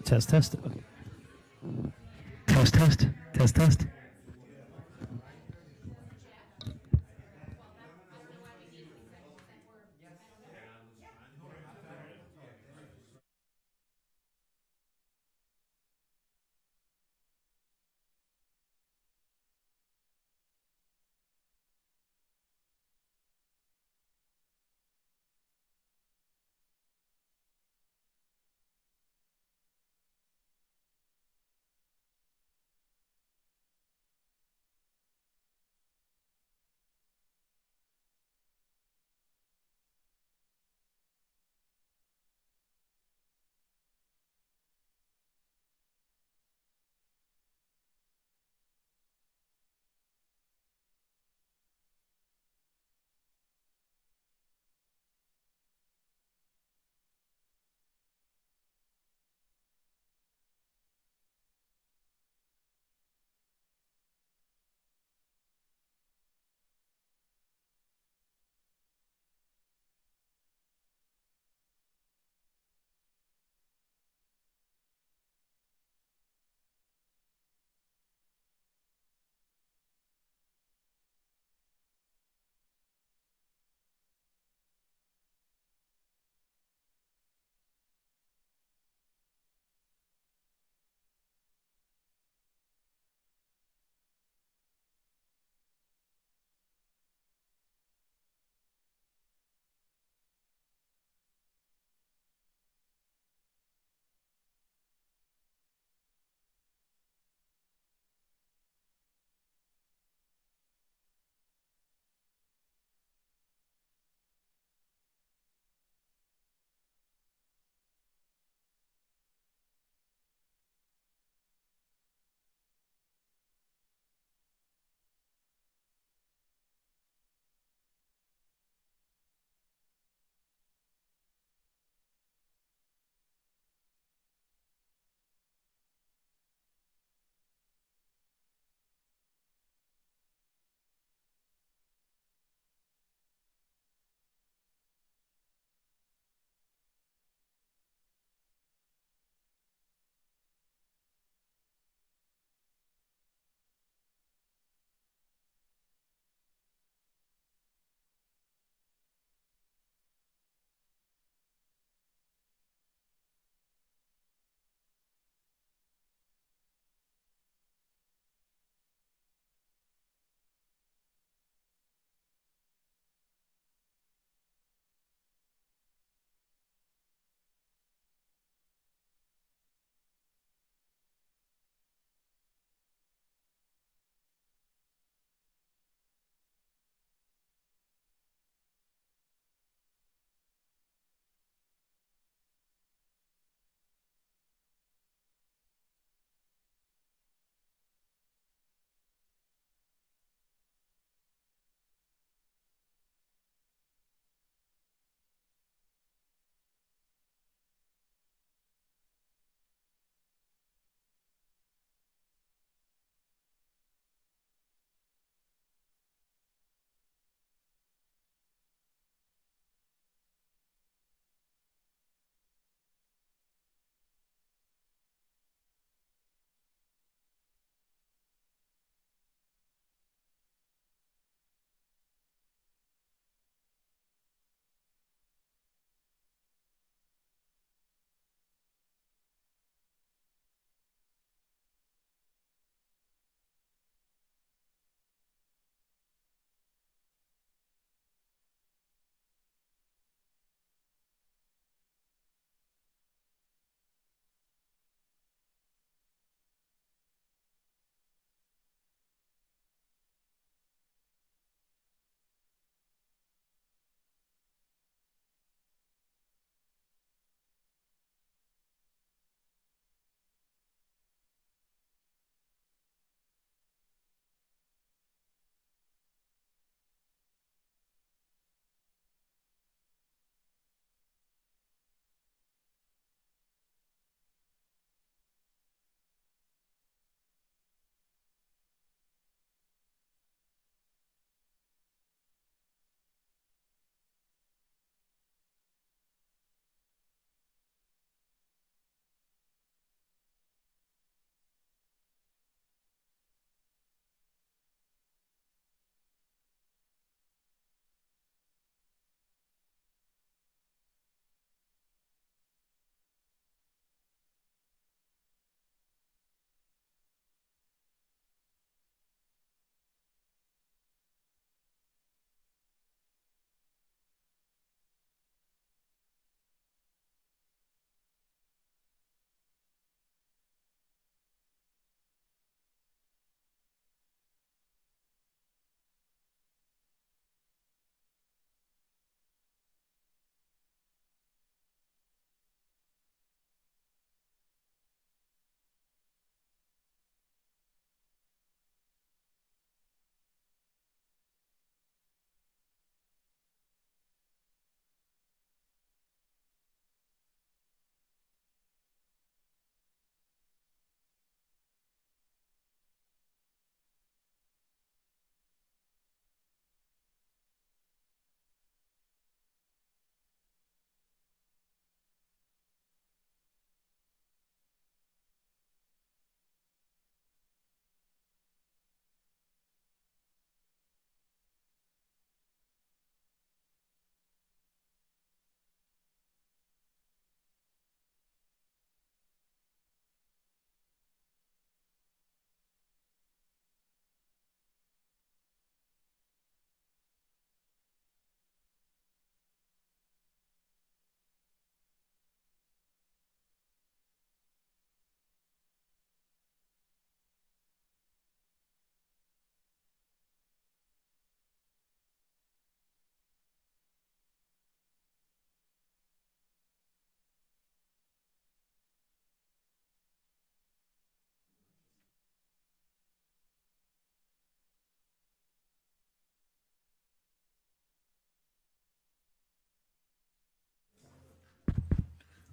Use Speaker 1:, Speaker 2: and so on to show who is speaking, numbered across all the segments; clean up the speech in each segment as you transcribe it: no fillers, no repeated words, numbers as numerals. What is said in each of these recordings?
Speaker 1: Test, test. Okay. Test, test, test, test.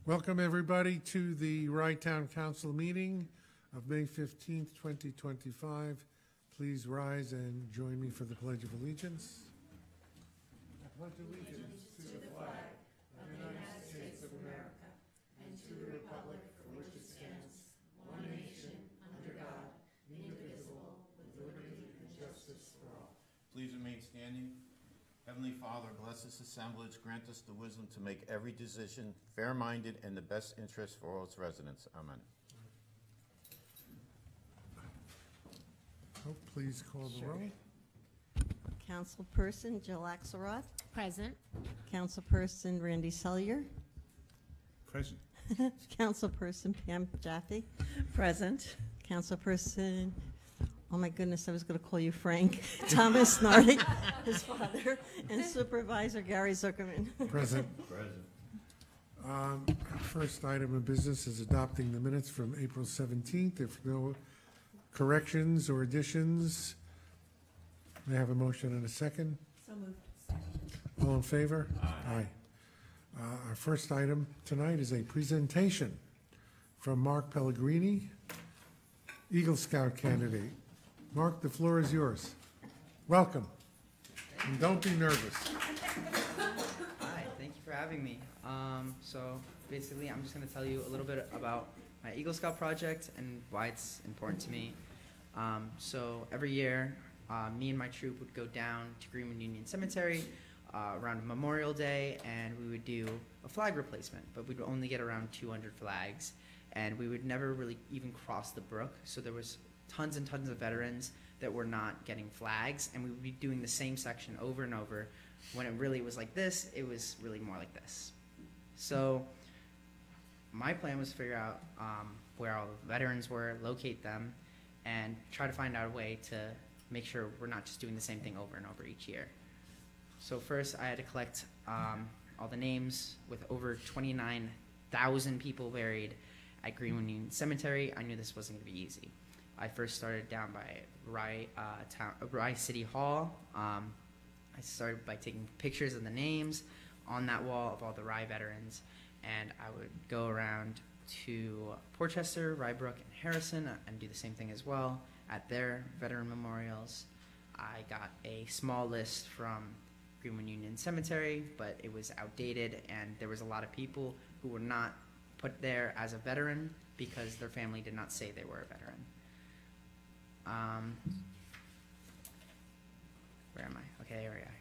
Speaker 2: Welcome, everybody, to the Rye Town Council meeting of May 15th, 2025. Please rise and join me for the Pledge of Allegiance. I pledge allegiance to the flag of the United States of America and to the republic for which it stands, one nation, under God, indivisible, with liberty and justice for all.
Speaker 3: Please remain standing. Heavenly Father, bless this assemblage. Grant us the wisdom to make every decision fair-minded and the best interest for all its residents. Amen.
Speaker 2: Oh, please call the roll.
Speaker 4: Councilperson Jill Axelrod.
Speaker 5: Present.
Speaker 4: Councilperson Randy Sellier.
Speaker 3: Present.
Speaker 4: Councilperson Pam Jaffe.
Speaker 5: Present.
Speaker 4: Councilperson, oh my goodness, I was going to call you Frank. Thomas Nardi, his father, and Supervisor Gary Zuckerman.
Speaker 2: Present.
Speaker 3: Present.
Speaker 2: First item of business is adopting the minutes from April 17th. If no corrections or additions, may I have a motion and a second?
Speaker 5: So moved.
Speaker 2: All in favor? Aye. Our first item tonight is a presentation from Mark Pellegrini, Eagle Scout candidate. Mark, the floor is yours. Welcome. And don't be nervous.
Speaker 6: Hi, thank you for having me. So basically, I'm just going to tell you a little bit about my Eagle Scout project and why it's important to me. So every year, me and my troop would go down to Greenwood Union Cemetery around Memorial Day, and we would do a flag replacement, but we'd only get around 200 flags, and we would never really even cross the brook. So there was tons and tons of veterans that were not getting flags, and we would be doing the same section over and over. When it really was like this, it was really more like this. So my plan was to figure out where all the veterans were, locate them, and try to find out a way to make sure we're not just doing the same thing over and over each year. So first, I had to collect all the names. With over 29,000 people buried at Greenwood Union Cemetery, I knew this wasn't going to be easy. I first started down by Rye City Hall. I started by taking pictures of the names on that wall of all the Rye veterans, and I would go around to Portchester, Rybrook, and Harrison and do the same thing as well at their veteran memorials. I got a small list from Greenwood Union Cemetery, but it was outdated, and there was a lot of people who were not put there as a veteran because their family did not say they were a veteran. Where am I? Okay, here we are.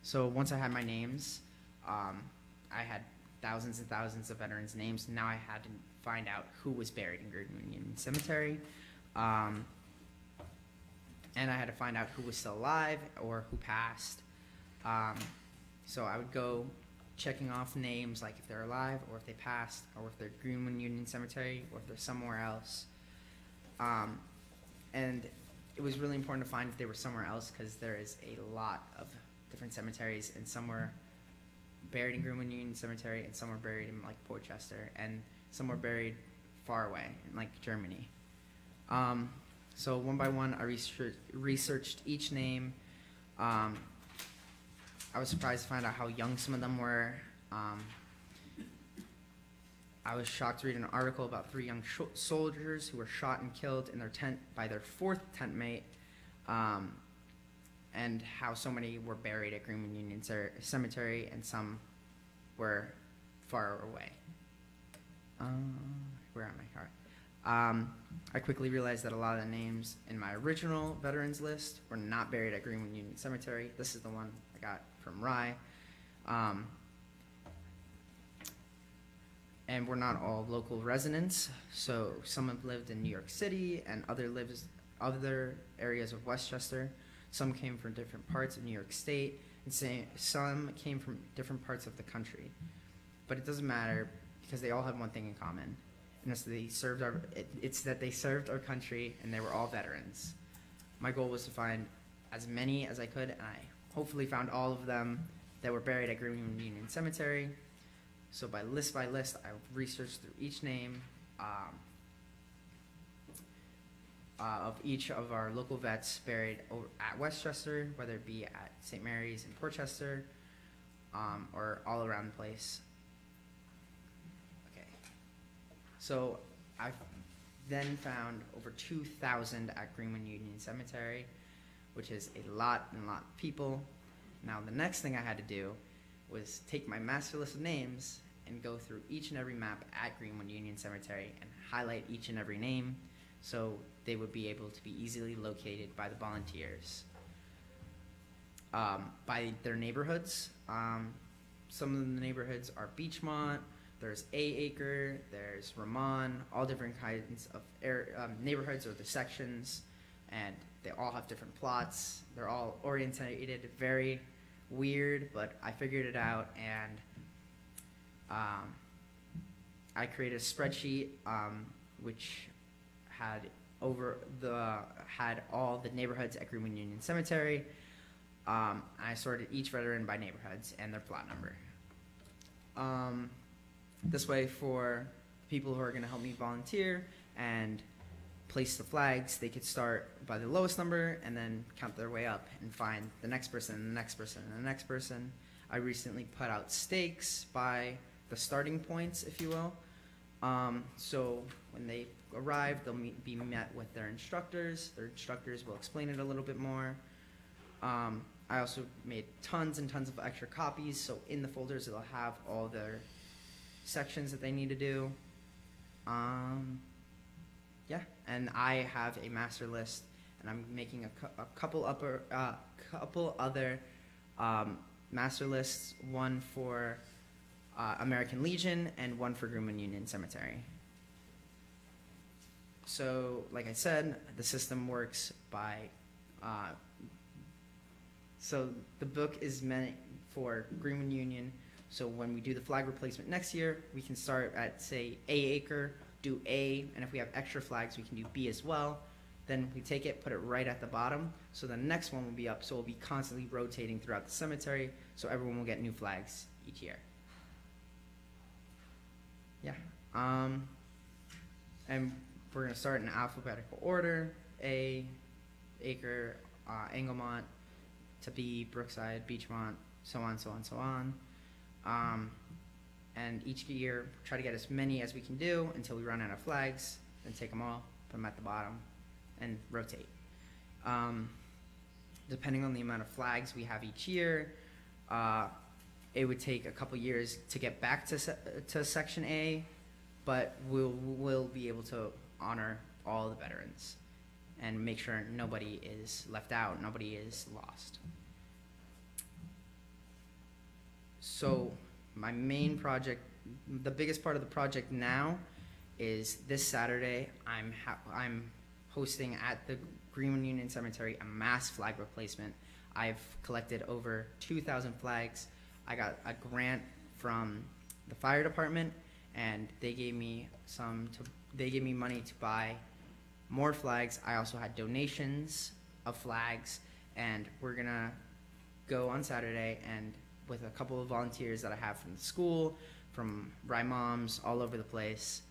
Speaker 6: So once I had my names, I had thousands and thousands of veterans' names. Now I had to find out who was buried in Greenwood Union Cemetery. And I had to find out who was still alive or who passed. So I would go checking off names, like if they're alive or if they passed or if they're Greenwood Union Cemetery or if they're somewhere else. And it was really important to find if they were somewhere else because there is a lot of different cemeteries, and some were buried in Greenwood Union Cemetery and some were buried in like Portchester, and some were buried far away in like Germany. So one by one, I researched each name. I was surprised to find out how young some of them were. I was shocked to read an article about 3 young soldiers who were shot and killed in their tent by their 4th tent mate, and how so many were buried at Greenwood Union Cemetery and some were far away. Where am I? All right. I quickly realized that a lot of the names in my original veterans list were not buried at Greenwood Union Cemetery. This is the one I got from Rye. And we're not all local residents, so some have lived in New York City and other areas of Westchester. Some came from different parts of New York State, and some came from different parts of the country. But it doesn't matter because they all have one thing in common, and it's that they served our country and they were all veterans. My goal was to find as many as I could, and I hopefully found all of them that were buried at Greenwood Union Cemetery. So by list, I researched through each name of each of our local vets buried at Westchester, whether it be at St. Mary's in Portchester, or all around the place. So I then found over 2,000 at Greenwood Union Cemetery, which is a lot and a lot of people. Now the next thing I had to do was take my master list of names and go through each and every map at Greenwood Union Cemetery and highlight each and every name so they would be able to be easily located by the volunteers. By their neighborhoods. Some of the neighborhoods are Beachmont, there's A Acre, there's Ramon, all different kinds of neighborhoods or the sections, and they all have different plots. They're all orientated, very weird, but I figured it out, and I created a spreadsheet which had all the neighborhoods at Greenwood Union Cemetery. I sorted each veteran by neighborhoods and their plot number. This way, for people who are going to help me volunteer and place the flags, they could start by the lowest number and then count their way up and find the next person and the next person and the next person. I recently put out stakes by the starting points, if you will. So when they arrive, they'll be met with their instructors. Their instructors will explain it a little bit more. I also made tons and tons of extra copies, so in the folders it'll have all their sections that they need to do. Yeah, and I have a master list, and I'm making a couple other master lists, one for American Legion and one for Greenwood Union Cemetery. So, like I said, the system works by so the book is meant for Greenwood Union. So when we do the flag replacement next year, we can start at, say, A Acre, do A, and if we have extra flags, we can do B as well. Then we take it, put it right at the bottom, so the next one will be up, so we'll be constantly rotating throughout the cemetery, so everyone will get new flags each year. Yeah. And we're going to start in alphabetical order: A, Acre, Engelmont, to B, Brookside, Beachmont, so on, so on, so on. And each year, try to get as many as we can do until we run out of flags, then take them all, put them at the bottom, and rotate. Depending on the amount of flags we have each year, it would take a couple years to get back to Section A, but we'll be able to honor all the veterans and make sure nobody is left out, nobody is lost. So my main project, the biggest part of the project now, is this Saturday I'm hosting at the Greenwood Union Cemetery a mass flag replacement. I've collected over 2,000 flags. I got a grant from the fire department, and they gave me money to buy more flags. I also had donations of flags, and we're gonna go on Saturday, and with a couple of volunteers that I have from the school, from Rye Moms, all over the place,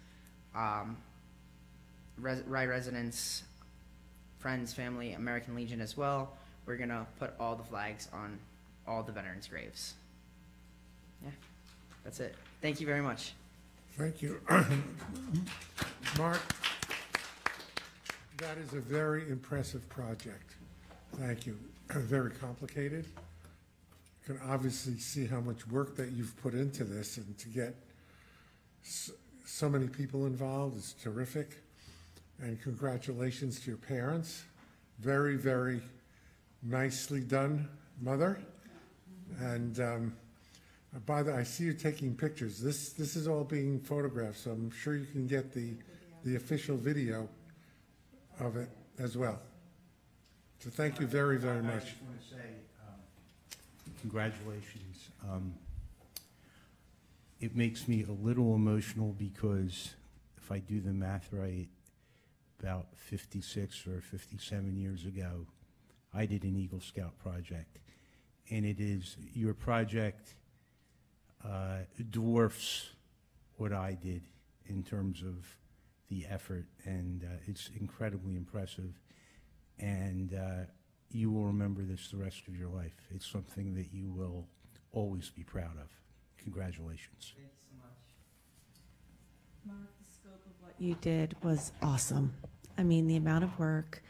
Speaker 6: Rye residents, friends, family, American Legion as well. We're gonna put all the flags on all the veterans' graves. Yeah, that's it. Thank you very much.
Speaker 2: Thank you. Mark, that is a very impressive project. Thank you. Very complicated. You can obviously see how much work that you've put into this, and to get so many people involved is terrific. And congratulations to your parents. Very, very nicely done, Mother. And by the way, I see you taking pictures. This is all being photographed, so I'm sure you can get the official video of it as well. So thank you very, very much.
Speaker 5: I just want to say congratulations. It makes me a little emotional because if I do the math right, about 56 or 57 years ago, I did an Eagle Scout project. And it is, your project dwarfs what I did in terms of the effort, and it's incredibly impressive. And you will remember this the rest of your life. It's something that you will always be proud of. Congratulations.
Speaker 6: Thank you so much.
Speaker 4: Mark, the scope
Speaker 7: What you did was awesome. I mean, the amount of work,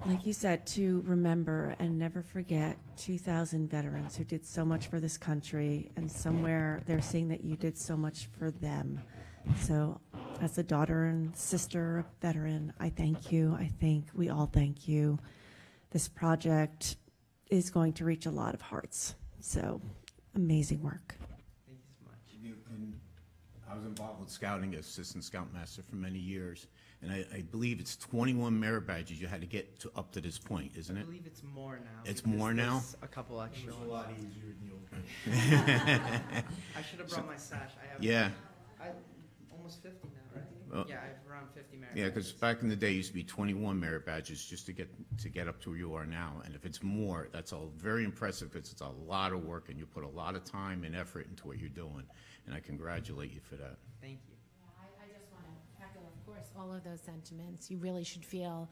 Speaker 7: like you said, to remember and never forget 2,000 veterans who did so much for this country, and somewhere they're saying that you did so much for them. So as a daughter and sister of veteran, I thank you. I think we all thank you. This project is going to reach a lot of hearts. So amazing work.
Speaker 6: Thank you so much.
Speaker 3: And I was involved with scouting as assistant scoutmaster for many years, and I believe it's 21 merit badges you had to get to up to this point, isn't
Speaker 6: I
Speaker 3: it?
Speaker 6: believe it's more now.
Speaker 3: It's
Speaker 6: because
Speaker 3: more now?
Speaker 6: there's a couple extra ones.
Speaker 5: lot easier than the old days.
Speaker 6: I should have brought my sash. I have
Speaker 3: Yeah.
Speaker 6: almost 50 now, right?
Speaker 3: Well,
Speaker 6: Yeah, I have around 50 merit
Speaker 3: Yeah, because
Speaker 6: badges.
Speaker 3: back in the day, it used to be 21 merit badges just to get up to where you are now. And if it's more, that's all very impressive because it's a lot of work and you put a lot of time and effort into what you're doing. And I congratulate you for that.
Speaker 6: Thank you.
Speaker 8: I just want to echo, of course, all of those sentiments. You really should feel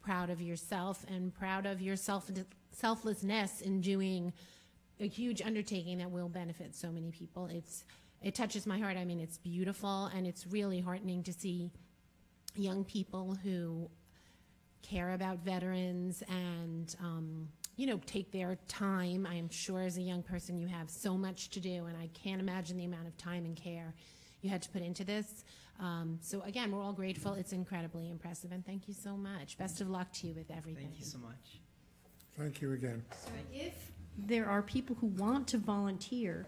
Speaker 8: proud of yourself and proud of your selflessness in doing a huge undertaking that will benefit so many people. It touches my heart. I mean, it's beautiful, and it's really heartening to see young people who care about veterans and, take their time. I am sure as a young person you have so much to do, and I can't imagine the amount of time and care you had to put into this. So again, we're all grateful. It's incredibly impressive, and thank you so much. Best of luck to you with everything.
Speaker 6: Thank you so much.
Speaker 2: Thank you again.
Speaker 9: So if there are people who want to volunteer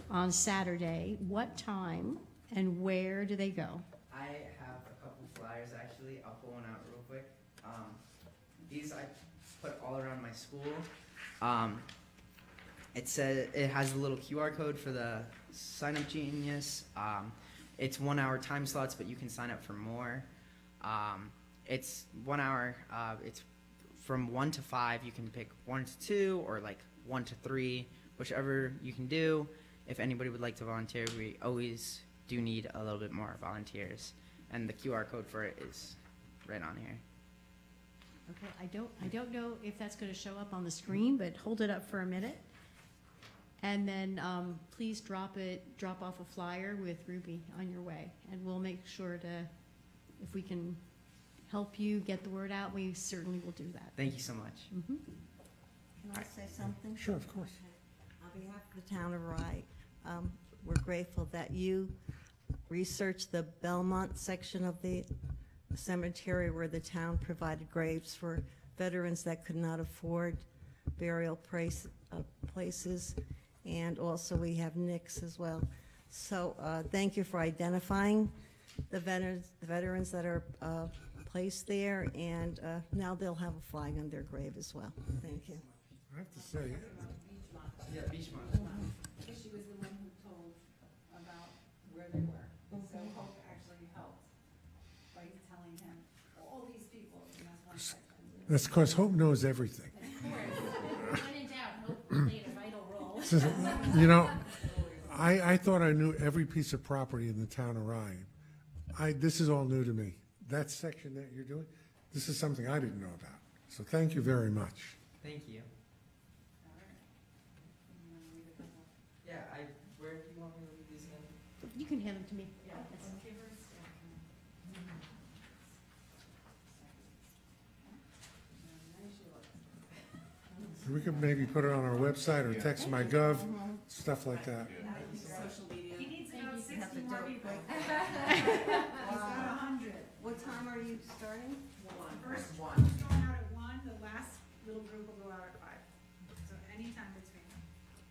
Speaker 9: on Saturday, what time and where do they go?
Speaker 6: I have a couple flyers actually. I'll pull one out real quick. These I put all around my school. It has a little QR code for the Sign Up Genius. It's 1 hour time slots, but you can sign up for more. It's 1 hour. It's from 1 to 5. You can pick 1 to 2 or like 1 to 3, whichever you can do. If anybody would like to volunteer, we always do need a little bit more volunteers, and the QR code for it is right on here.
Speaker 9: Okay, I don't know if that's going to show up on the screen, but hold it up for a minute. And then please drop off a flyer with Ruby on your way, and we'll make sure to, if we can help you get the word out, we certainly will do that.
Speaker 6: Thank you so much.
Speaker 4: Can I say something?
Speaker 2: Sure, of course.
Speaker 4: On behalf of the town of Rye, we're grateful that you researched the Belmont section of the cemetery where the town provided graves for veterans that could not afford burial places. And also we have Nick's as well. So thank you for identifying the veterans that are placed there, and now they'll have a flag on their grave as well. Thank you.
Speaker 2: I have to say,
Speaker 6: Yeah, Beachmont.
Speaker 10: She was the one who told about where they were. So Hope actually helped by telling him, all these people, and that's one section.
Speaker 2: that's because Hope knows everything.
Speaker 8: When in doubt, Hope played a vital role.
Speaker 2: So, I thought I knew every piece of property in the town of Rye. This is all new to me. That section that you're doing, this is something I didn't know about. So thank you very much.
Speaker 6: Thank you. Yeah, where do you want me to leave these in?
Speaker 9: You can hand them to me.
Speaker 2: We could maybe put it on our website or text my gov, stuff like that.
Speaker 10: He needs about 60 more people.
Speaker 4: What time are you starting?
Speaker 10: First one's going out at 1, the last little group will go out at 5. So anytime between.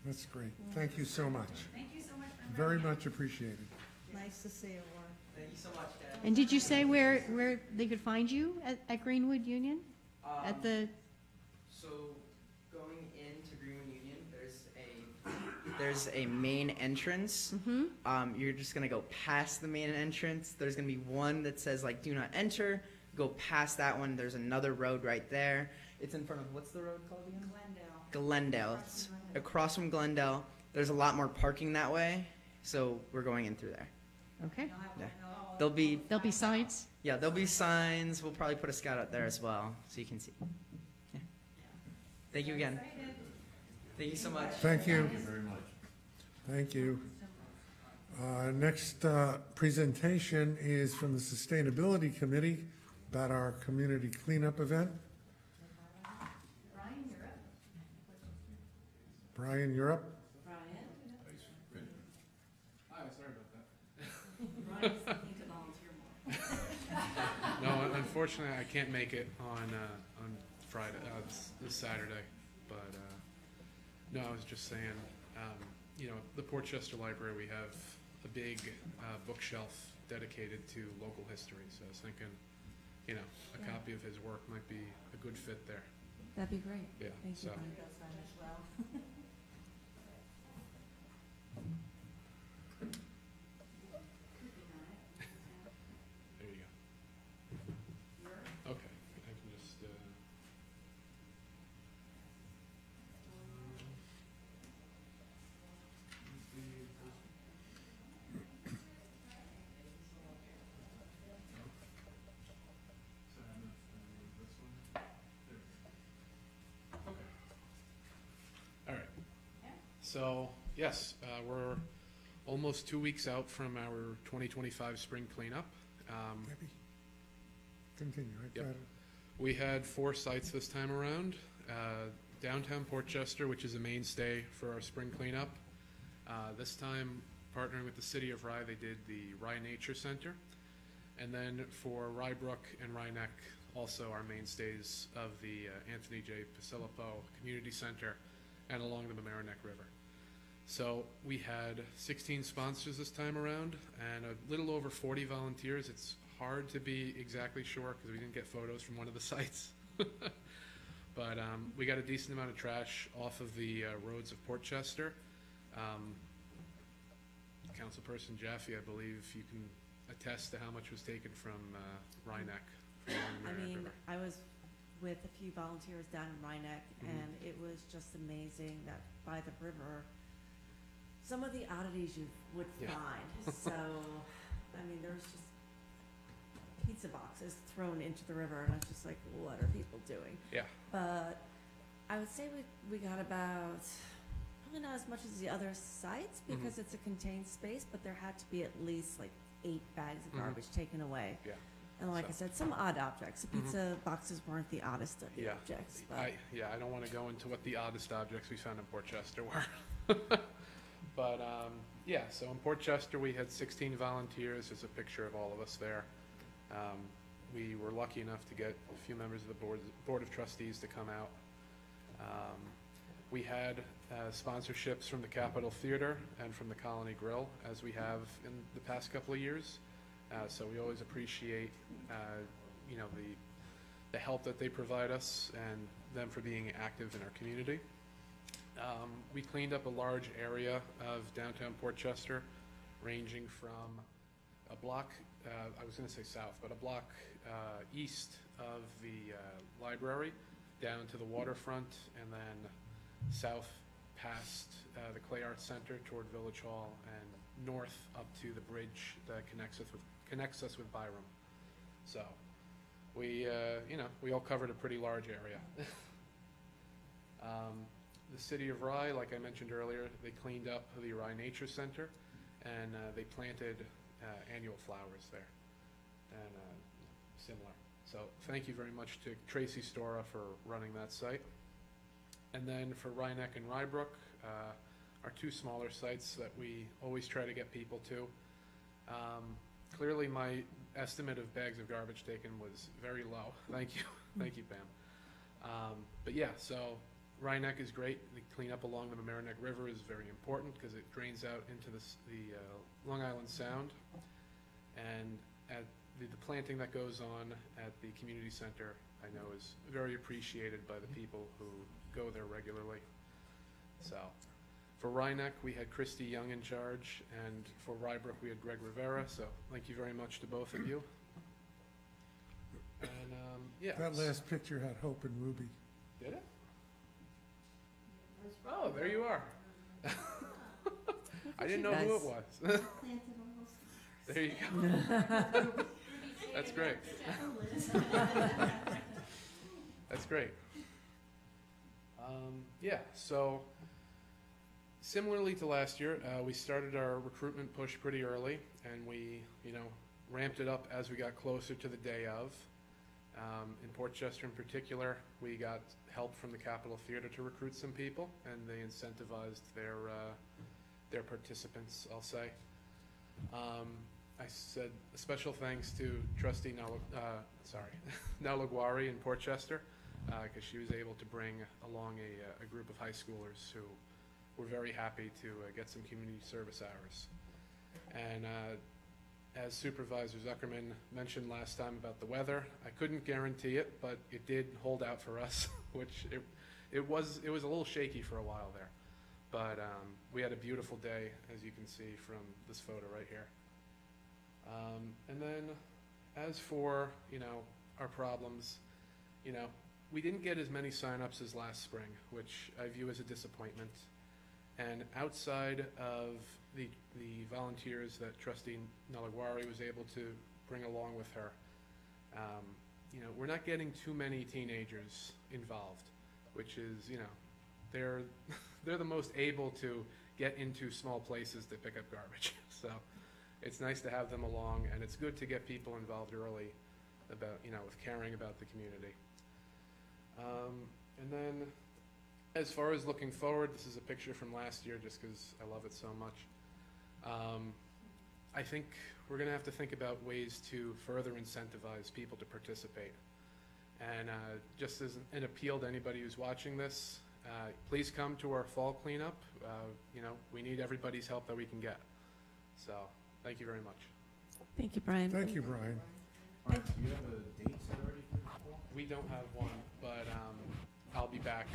Speaker 2: That's great. Thank you so much.
Speaker 10: Thank you so much for
Speaker 2: Very
Speaker 10: inviting me.
Speaker 2: much appreciated.
Speaker 4: Nice to see you, Warren.
Speaker 6: Thank you so much, Dad.
Speaker 9: And did you say where they could find you at Greenwood Union? At the,
Speaker 6: So going into Greenwood Union, there's a main entrance. You're just gonna go past the main entrance. There's gonna be one that says like "Do not enter." Go past that one. There's another road right there. It's in front of what's the road called again? Glendale. It's across from Glendale. There's a lot more parking that way, so we're going in through there.
Speaker 9: okay.
Speaker 6: Yeah. There'll be
Speaker 9: Signs?
Speaker 6: there'll be signs. We'll probably put a scout out there as well, so you can see. Yeah. Thank you again. Thank you so much.
Speaker 2: Thank you. Thank you very much. Thank you. Next presentation is from the Sustainability Committee about our community cleanup event.
Speaker 10: Brian, you're up.
Speaker 2: Brian, you're up.
Speaker 11: Hi, sorry about that. No, unfortunately, I can't make it on Friday, this Saturday. But no, I was just saying, you know, the Portchester Library, we have a big bookshelf dedicated to local history. So I was thinking, you know, a copy of his work might be a good fit there.
Speaker 7: That'd be great.
Speaker 11: Yeah.
Speaker 7: Thank you,
Speaker 11: So.
Speaker 7: Brian.
Speaker 11: There you go. Okay, I can just, all right. So, yes, we're almost 2 weeks out from our 2025 spring cleanup.
Speaker 2: Debbie, continue. I
Speaker 11: Yep.
Speaker 2: got it.
Speaker 11: We had 4 sites this time around. Downtown Portchester, which is a mainstay for our spring cleanup. This time, partnering with the City of Rye, they did the Rye Nature Center. And then for Rybrook and Ryeneck, also our mainstays of the Anthony J. Pasilipo Community Center and along the Mamaroneck River. So we had 16 sponsors this time around and a little over 40 volunteers. It's hard to be exactly sure because we didn't get photos from one of the sites. But we got a decent amount of trash off of the roads of Portchester. Councilperson Jaffe, I believe you can attest to how much was taken from Ryeneck. from along the
Speaker 7: I
Speaker 11: Mamaroneck
Speaker 7: mean,
Speaker 11: River.
Speaker 7: I was with a few volunteers down in Ryeneck, and it was just amazing that by the river, some of the oddities you would
Speaker 11: Yeah.
Speaker 7: find. So, I mean, there was just pizza boxes thrown into the river, and I was just like, what are people doing?
Speaker 11: Yeah.
Speaker 7: But I would say we got about, probably not as much as the other sites because it's a contained space, but there had to be at least like 8 bags of garbage taken away.
Speaker 11: Yeah.
Speaker 7: And like I
Speaker 11: So-
Speaker 7: said, some odd objects. The pizza boxes weren't the oddest of the
Speaker 11: Yeah.
Speaker 7: objects. But
Speaker 11: I don't want to go into what the oddest objects we found in Portchester were. But, yeah, so in Portchester, we had 16 volunteers. There's a picture of all of us there. We were lucky enough to get a few members of the Board of Trustees to come out. We had sponsorships from the Capitol Theater and from the Colony Grill, as we have in the past couple of years. So we always appreciate, you know, the help that they provide us and them for being active in our community. We cleaned up a large area of downtown Portchester, ranging from a block, I was going to say south, but a block east of the library, down to the waterfront, and then south past the Clay Arts Center toward Village Hall, and north up to the bridge that connects us with Byram. So we, you know, we all covered a pretty large area. The City of Rye, like I mentioned earlier, they cleaned up the Rye Nature Center, and they planted annual flowers there, and similar. So thank you very much to Tracy Stora for running that site. And then for Ryeneck and Rybrook, our 2 smaller sites that we always try to get people to. Clearly my estimate of bags of garbage taken was very low. Thank you. Thank you, Pam. But yeah, so Ryeneck is great. The cleanup along the Mamaroneck River is very important because it drains out into the Long Island Sound. And at the planting that goes on at the community center, I know is very appreciated by the people who go there regularly. So for Ryeneck, we had Christy Young in charge, and for Rybrook, we had Greg Rivera. So thank you very much to both of you. And yeah.
Speaker 2: That last picture had Hope and Ruby.
Speaker 11: Did it? Oh, there you are. I didn't know who it was. There you go. That's great. That's great. Yeah, so Similarly to last year, we started our recruitment push pretty early, and we, ramped it up as we got closer to the day of. In Port Chester in particular, we got help from the Capitol Theater to recruit some people, and they incentivized their participants, I'll say. I said a special thanks to Trustee Nalaguari in Port Chester, because she was able to bring along a group of high schoolers who were very happy to get some community service hours. And as Supervisor Zuckerman mentioned last time about the weather, I couldn't guarantee it, but it did hold out for us, which it was a little shaky for a while there. But we had a beautiful day, as you can see from this photo right here. And then as for, our problems, we didn't get as many signups as last spring, which I view as a disappointment. And outside of the volunteers that Trustee Nalaguari was able to bring along with her, we're not getting too many teenagers involved, which is, they're the most able to get into small places to pick up garbage. So it's nice to have them along, and it's good to get people involved early about, with caring about the community. And then as far as looking forward, this is a picture from last year just because I love it so much. I think we're going to have to think about ways to further incentivize people to participate. And just as an appeal to anybody who's watching this, please come to our fall cleanup. We need everybody's help that we can get. So thank you very much.
Speaker 7: Thank you, Brian.
Speaker 2: Thank you, Brian.
Speaker 3: Brian, do you have a date set already for this fall?
Speaker 11: We don't have one, but I'll be back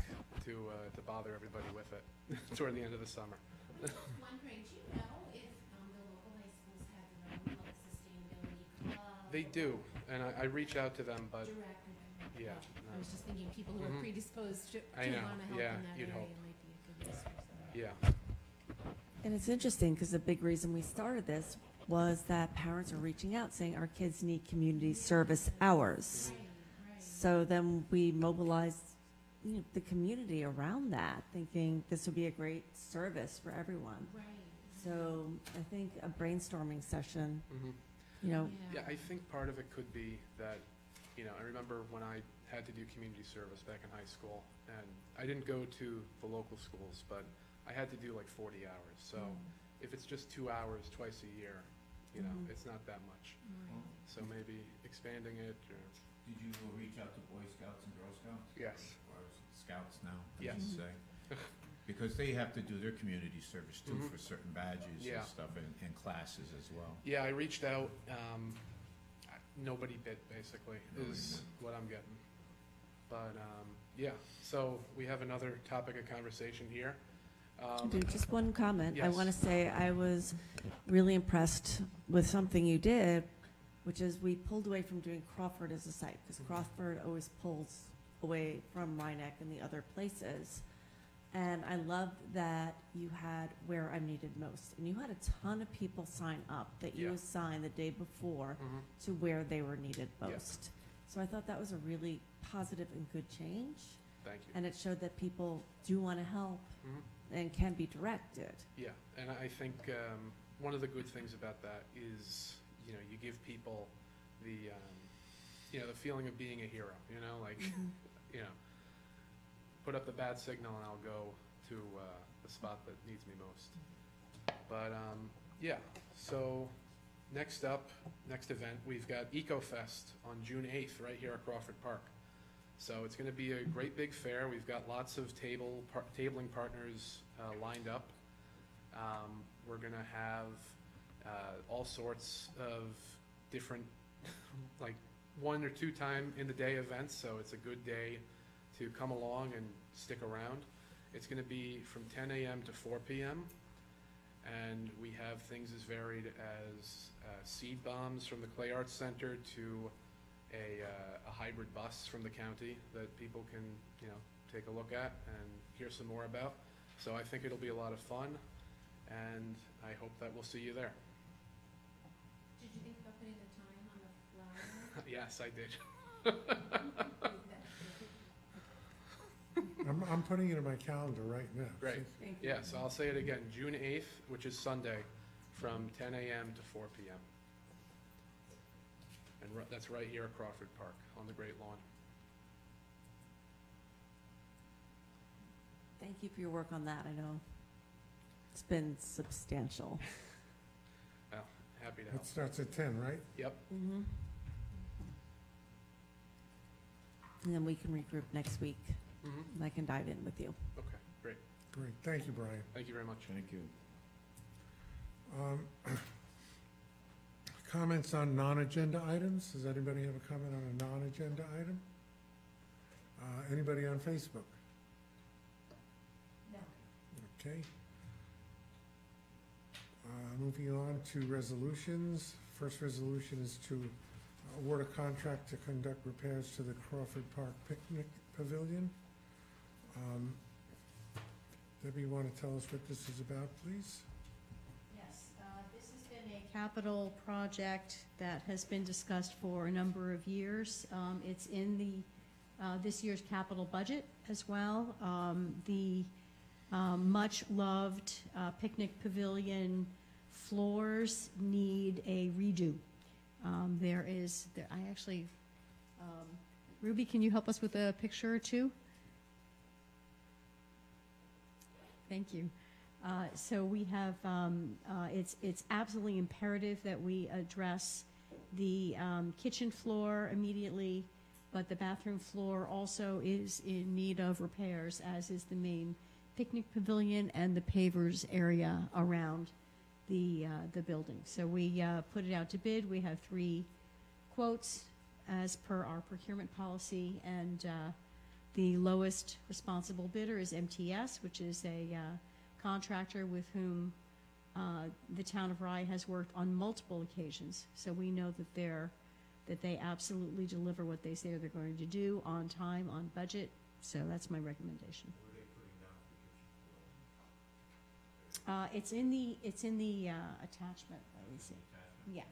Speaker 11: to bother everybody with it toward the end of the summer.
Speaker 8: Wondering, do you know if the local high schools have their own like sustainability club?
Speaker 11: They do, and I reach out to them, but
Speaker 8: Directly.
Speaker 11: yeah.
Speaker 8: I was just thinking people who are
Speaker 11: Mhm.
Speaker 8: predisposed to
Speaker 11: I know,
Speaker 8: want to help
Speaker 11: yeah,
Speaker 8: in that
Speaker 11: you'd
Speaker 8: area
Speaker 11: hope.
Speaker 8: might be a good resource.
Speaker 11: Yeah.
Speaker 7: And it's interesting because the big reason we started this was that parents are reaching out saying our kids need community service hours. So then we mobilized the community around that, thinking this would be a great service for everyone.
Speaker 8: Right.
Speaker 7: So I think a brainstorming session,
Speaker 11: Mhm. Yeah, I think part of it could be that, I remember when I had to do community service back in high school, and I didn't go to the local schools, but I had to do like 40 hours. So if it's just 2 hours twice a year, it's not that much.
Speaker 8: Right.
Speaker 11: So maybe expanding it, or,
Speaker 3: Did you reach out to Boy Scouts and Girl Scouts?
Speaker 11: yes.
Speaker 3: Or Scouts now, I
Speaker 11: Yes.
Speaker 3: should say? Because they have to do their community service too
Speaker 11: Mhm.
Speaker 3: for certain badges
Speaker 11: Yeah.
Speaker 3: and stuff, and classes as well.
Speaker 11: Yeah, I reached out, nobody bit, basically,
Speaker 3: Nobody
Speaker 11: is
Speaker 3: bit.
Speaker 11: what I'm getting. But, yeah, so we have another topic of conversation here.
Speaker 7: do just one comment. I
Speaker 11: Yes.
Speaker 7: want to say I was really impressed with something you did, which is we pulled away from doing Crawford as a site, because Crawford always pulls away from Rhinebeck and the other places. And I loved that you had where I'm needed most. And you had a ton of people sign up that you
Speaker 11: Yeah.
Speaker 7: assigned the day before
Speaker 11: Mhm.
Speaker 7: to where they were needed
Speaker 11: Yeah.
Speaker 7: most. So I thought that was a really positive and good change.
Speaker 11: Thank you.
Speaker 7: And it showed that people do want to help
Speaker 11: Mhm.
Speaker 7: and can be directed.
Speaker 11: Yeah, and I think one of the good things about that is, you give people the, the feeling of being a hero, like, put up the bad signal and I'll go to the spot that needs me most. But, yeah, so next event, we've got EcoFest on June 8th, right here at Crawford Park. So it's gonna be a great big fair. We've got lots of tabling partners lined up. We're gonna have all sorts of different, like 1 or 2 time in the day events, so it's a good day to come along and stick around. It's gonna be from 10 a.m. to 4 p.m. And we have things as varied as seed bombs from the Clay Arts Center to a hybrid bus from the county that people can, take a look at and hear some more about. So I think it'll be a lot of fun, and I hope that we'll see you there.
Speaker 8: Did you think about putting the time on the flyer?
Speaker 11: Yes, I did.
Speaker 2: I'm putting it in my calendar right now.
Speaker 11: Great. Yeah, so I'll say it again, June 8th, which is Sunday, from 10 a.m. to 4 p.m. And that's right here at Crawford Park, on the Great Lawn.
Speaker 7: Thank you for your work on that. I know it's been substantial.
Speaker 11: Well, happy to help.
Speaker 2: It starts at 10, right?
Speaker 11: Yep.
Speaker 7: Mm-hmm. And then we can regroup next week,
Speaker 11: Mm-hmm.
Speaker 7: and I can dive in with you.
Speaker 11: Okay, great.
Speaker 2: Great, thank you, Brian.
Speaker 11: Thank you very much.
Speaker 3: Thank you.
Speaker 2: Comments on non-agenda items? Does anybody have a comment on a non-agenda item? Anybody on Facebook?
Speaker 9: No.
Speaker 2: Okay. Moving on to resolutions. First resolution is to award a contract to conduct repairs to the Crawford Park Picnic Pavilion. Debbie, you want to tell us what this is about, please?
Speaker 9: Yes, this has been a capital project that has been discussed for a number of years. It's in the, this year's capital budget as well. The much-loved picnic pavilion floors need a redo. I actually, Ruby, can you help us with a picture or two? Thank you. So we have, it's absolutely imperative that we address the kitchen floor immediately, but the bathroom floor also is in need of repairs, as is the main picnic pavilion and the Pavers area around the building. So we put it out to bid. We have 3 quotes as per our procurement policy, and the lowest responsible bidder is MTS, which is a contractor with whom the town of Rye has worked on multiple occasions. So we know that they absolutely deliver what they say they're going to do on time, on budget. So that's my recommendation. It's in the attachment. Let me see. Yeah.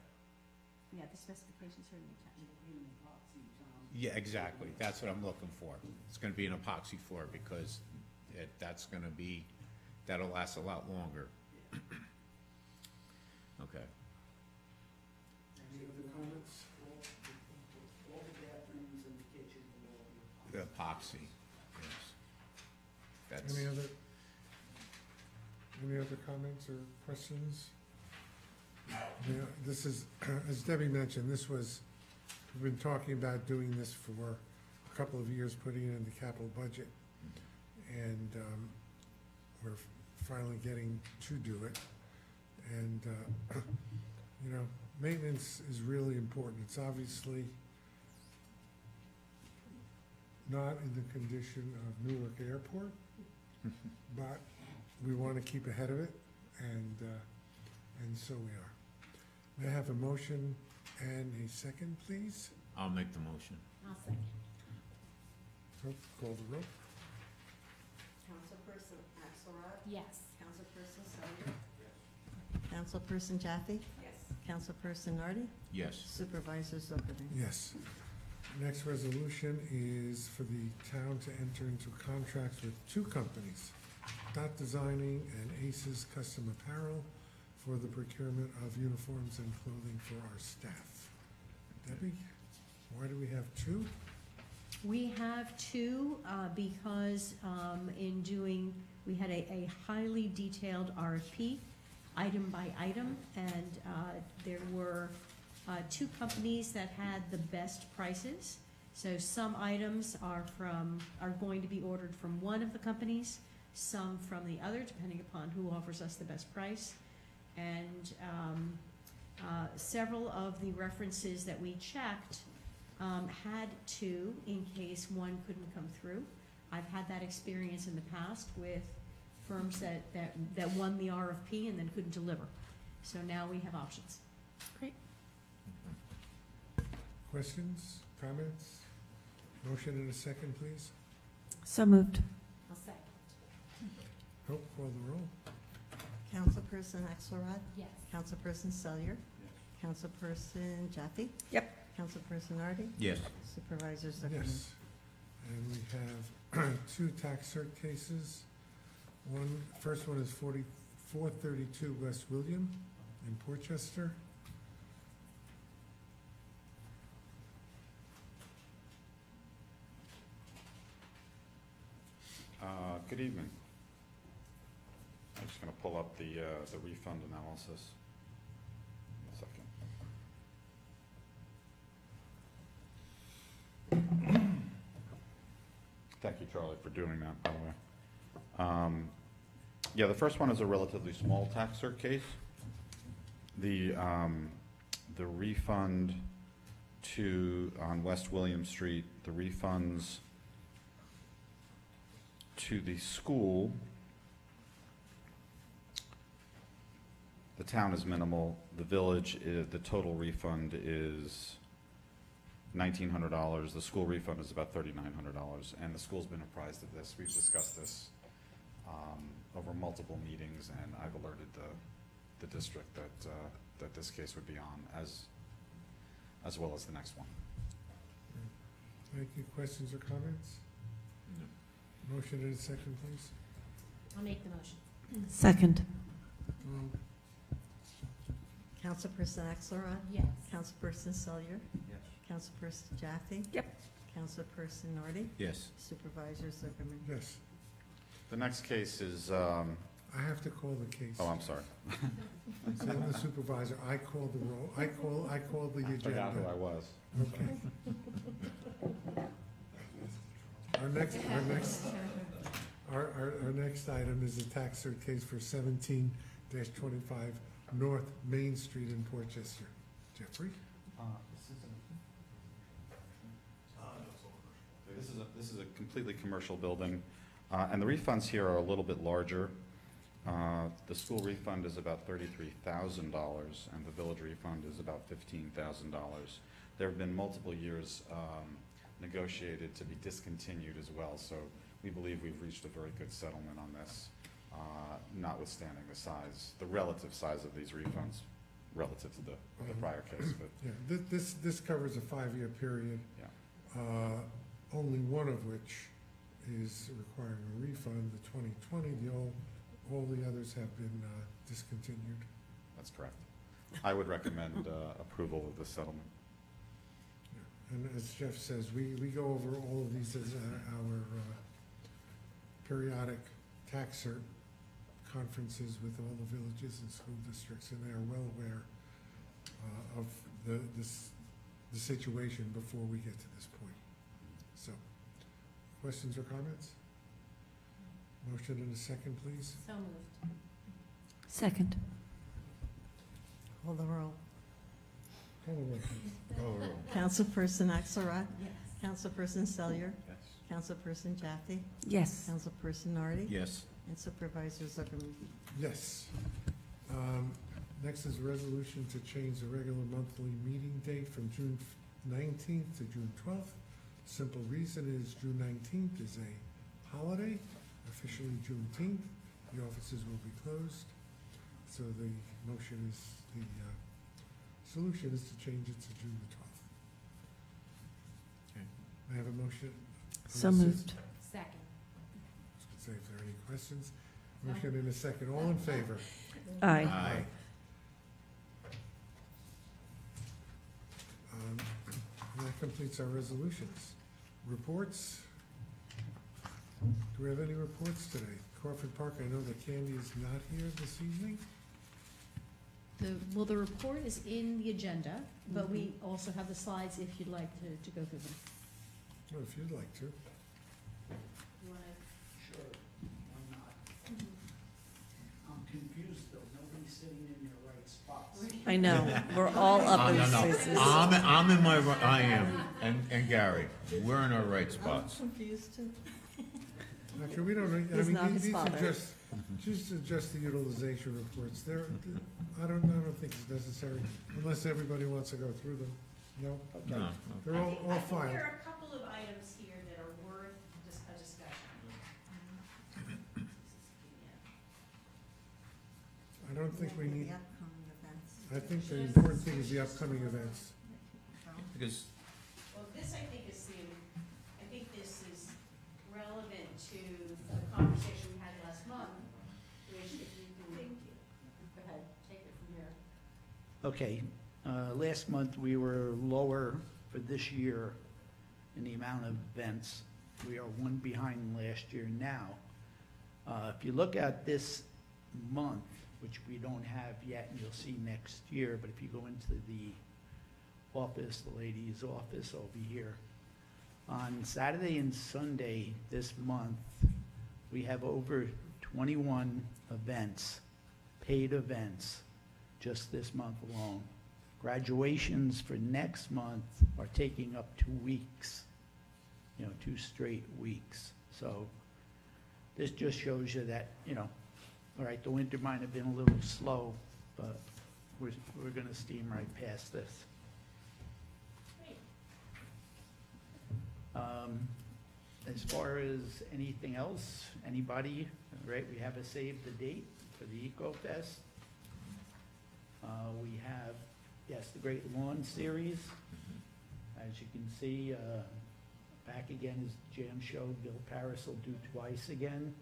Speaker 9: Yeah, the specifications are in the attachment.
Speaker 3: Yeah, exactly. That's what I'm looking for. It's gonna be an epoxy floor because that'll last a lot longer. Okay.
Speaker 2: Any other comments?
Speaker 12: All the bathrooms and the kitchen will all be
Speaker 3: The epoxy, yes. That's,
Speaker 2: Any other comments or questions? Yeah, this is, as Debbie mentioned, we've been talking about doing this for a couple of years, putting it in the capital budget. And we're finally getting to do it. And, maintenance is really important. It's obviously not in the condition of Newark Airport, but we want to keep ahead of it, and so we are. May I have a motion and a second, please?
Speaker 3: I'll make the motion.
Speaker 9: I'll second.
Speaker 2: Call the roll.
Speaker 4: Councilperson Axelrod?
Speaker 8: Yes.
Speaker 4: Councilperson Selyer? Councilperson Jaffe?
Speaker 8: Yes.
Speaker 4: Councilperson Nardi?
Speaker 3: Yes.
Speaker 4: Supervisor Zuckerman?
Speaker 2: Yes. Next resolution is for the town to enter into contracts with 2 companies, Dot Designing and Aces Custom Apparel, for the procurement of uniforms and clothing for our staff. Debbie, why do we have 2?
Speaker 9: We have 2 because we had a highly detailed RFP, item by item, and there were 2 companies that had the best prices. So some items are going to be ordered from one of the companies, some from the other, depending upon who offers us the best price. And several of the references that we checked had 2 in case one couldn't come through. I've had that experience in the past with firms that won the RFP and then couldn't deliver. So now we have options.
Speaker 7: Great.
Speaker 2: Questions, comments? Motion and a second, please.
Speaker 7: So moved.
Speaker 8: I'll second.
Speaker 2: Call the roll.
Speaker 4: Councilperson Axelrod?
Speaker 8: Yes.
Speaker 4: Councilperson Selyer? Councilperson Jaffe?
Speaker 7: Yep.
Speaker 4: Councilperson Nardi?
Speaker 3: Yes.
Speaker 4: Supervisor Zuckerman?
Speaker 2: Yes. And we have two tax cert cases. First one is 432 West William in Portchester.
Speaker 13: Good evening. I'm just going to pull up the refund analysis. One second. Thank you, Charlie, for doing that, by the way. Yeah, the first one is a relatively small tax cert case. The refund on West William Street, the refunds to the school, the town is minimal. The village, the total refund is $1,900. The school refund is about $3,900, and the school's been apprised of this. We've discussed this over multiple meetings, and I've alerted the district that this case would be on, as well as the next one.
Speaker 2: Any questions or comments? No. Motion and a second, please.
Speaker 8: I'll make the motion.
Speaker 7: Second.
Speaker 4: Councilperson Axelrod?
Speaker 8: Yes.
Speaker 4: Councilperson Selyer?
Speaker 13: Yes.
Speaker 4: Councilperson Jaffe?
Speaker 7: Yep.
Speaker 4: Councilperson Nardi?
Speaker 3: Yes.
Speaker 4: Supervisor Zuckerman?
Speaker 2: Yes.
Speaker 13: The next case is,
Speaker 2: I have to call the case.
Speaker 13: oh, I'm sorry.
Speaker 2: So I'm the supervisor. I call the roll. I call the
Speaker 13: I forgot who I
Speaker 2: agenda.
Speaker 13: was.
Speaker 2: Okay. Our next item is a tax cert case for 17-25 North Main Street in Portchester. Jeffrey?
Speaker 13: This is a completely commercial building, and the refunds here are a little bit larger. The school refund is about $33,000, and the village refund is about $15,000. There have been multiple years negotiated to be discontinued as well, so we believe we've reached a very good settlement on this, notwithstanding the relative size of these refunds relative to the prior case. But
Speaker 2: Yeah, this covers a 5-year period.
Speaker 13: yeah,
Speaker 2: Only one of which is requiring a refund, the 2020, all the others have been discontinued.
Speaker 13: that's correct. I would recommend approval of this settlement.
Speaker 2: And as Jeff says, we go over all of these as our periodic tax cert conferences with all the villages and school districts, and they are well aware of the situation before we get to this point. So, questions or comments? Motion in a second, please.
Speaker 8: So moved.
Speaker 7: Second.
Speaker 4: Call the roll.
Speaker 2: Call the roll, please.
Speaker 4: Councilperson Axelrod?
Speaker 8: Yes.
Speaker 4: Councilperson Selyer?
Speaker 13: Yes.
Speaker 4: Councilperson Jaffe?
Speaker 7: Yes.
Speaker 4: Councilperson Nardi?
Speaker 3: Yes.
Speaker 4: And Supervisor Zuckerman?
Speaker 2: Yes. Next is a resolution to change the regular monthly meeting date from June 19th to June 12th. Simple reason is June 19th is a holiday, officially Juneteenth. The offices will be closed. So the solution is to change it to June the 12th.
Speaker 3: Okay.
Speaker 2: May I have a motion?
Speaker 7: So moved.
Speaker 8: Second.
Speaker 2: Say if there are any questions. Motion in a second. All in favor?
Speaker 7: Aye.
Speaker 3: Aye.
Speaker 2: And that completes our resolutions. Reports? Do we have any reports today? Crawford Park, I know that Candy is not here this evening.
Speaker 9: The report is in the agenda, but we also have the slides if you'd like to go through them.
Speaker 2: Well, if you'd like to.
Speaker 12: Sure, I'm not. I'm confused though, nobody's sitting in their right spots.
Speaker 7: I know, we're all up in
Speaker 3: No.
Speaker 7: places.
Speaker 3: I'm in my, I am, and Gary, we're in our right spots.
Speaker 4: Confused too.
Speaker 2: Actually, we don't,
Speaker 4: He's
Speaker 2: I
Speaker 4: not
Speaker 2: mean,
Speaker 4: his
Speaker 2: these are
Speaker 4: father.
Speaker 2: just the utilization reports. I don't think it's necessary unless everybody wants to go through them. No? Okay.
Speaker 3: No.
Speaker 2: They're all filed.
Speaker 10: There are a couple of items here that are worth a discussion.
Speaker 2: I don't think we need,
Speaker 4: The upcoming events.
Speaker 2: I think the important thing is the upcoming events.
Speaker 3: Because
Speaker 10: Well, this I think is
Speaker 12: Okay, last month we were lower for this year in the amount of events. We are one behind last year now. If you look at this month, which we don't have yet, and you'll see next year, but if you go into the office, the lady's office over here, on Saturday and Sunday this month, we have over 21 events, paid events, just this month alone. Graduations for next month are taking up 2 weeks, 2 straight weeks. So this just shows you that, all right, the winter might have been a little slow, but we're gonna steam right past this. As far as anything else, anybody, right, we have a save the date for the Eco Fest. We have, yes, the Great Lawn Series. As you can see, back again is Jam Show. Bill Paris will do twice again.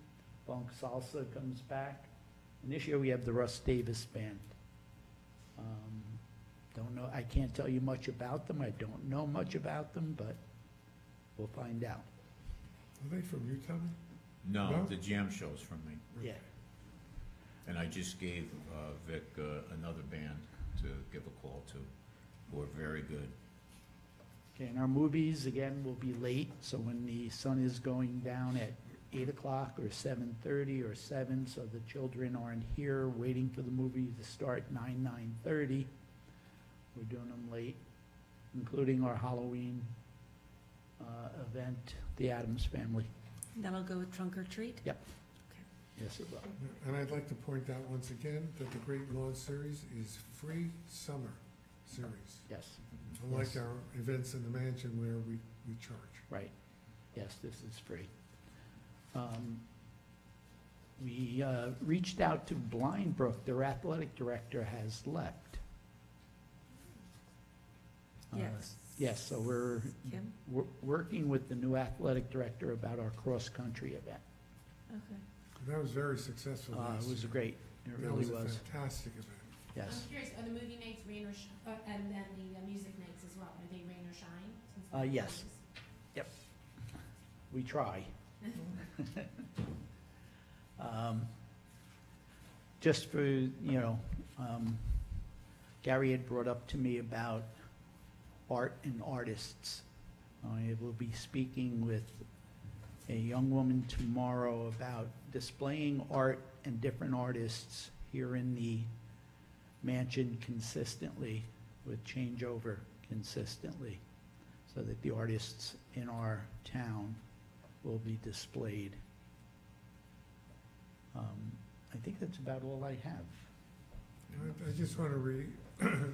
Speaker 12: Funk Salsa comes back. And this year we have the Russ Davis Band. Don't know, I can't tell you much about them. I don't know much about them, but we'll find out.
Speaker 2: Are they from you, Tommy?
Speaker 3: No,
Speaker 2: No?
Speaker 3: the jam show's from me.
Speaker 12: Yeah.
Speaker 3: And I just gave Vic another band to give a call to, who are very good.
Speaker 12: Okay, and our movies, again, will be late, so when the sun is going down at 8 o'clock or 7:30 or 7, so the children aren't here waiting for the movie to start 9:30. We're doing them late, including our Halloween event, The Addams Family.
Speaker 7: That'll go with trunk or treat?
Speaker 12: Yep. Yes, it will.
Speaker 2: And I'd like to point out once again that the Great Lawn Series is free summer series.
Speaker 12: Yes,
Speaker 2: Unlike
Speaker 12: Yes.
Speaker 2: our events in the mansion where we charge.
Speaker 12: right. Yes, this is free. We reached out to Blindbrook. Their athletic director has left.
Speaker 7: Yes.
Speaker 12: Yes, so we're
Speaker 7: Kim?
Speaker 12: working with the new athletic director about our cross-country event.
Speaker 7: Okay.
Speaker 2: That was very successful
Speaker 12: It
Speaker 2: last
Speaker 12: was
Speaker 2: year.
Speaker 12: great, it
Speaker 2: That
Speaker 12: really
Speaker 2: was a
Speaker 12: was,
Speaker 2: fantastic event.
Speaker 12: yes.
Speaker 8: I'm curious, are the movie nights rain or and then the music nights as well? Are they rain or shine? since they're
Speaker 12: Yes.
Speaker 8: closed?
Speaker 12: We try. Just for, Gary had brought up to me about art and artists. I will be speaking with a young woman tomorrow about displaying art and different artists here in the mansion consistently, with changeover consistently, so that the artists in our town will be displayed. I think that's about all I have.
Speaker 2: I just want to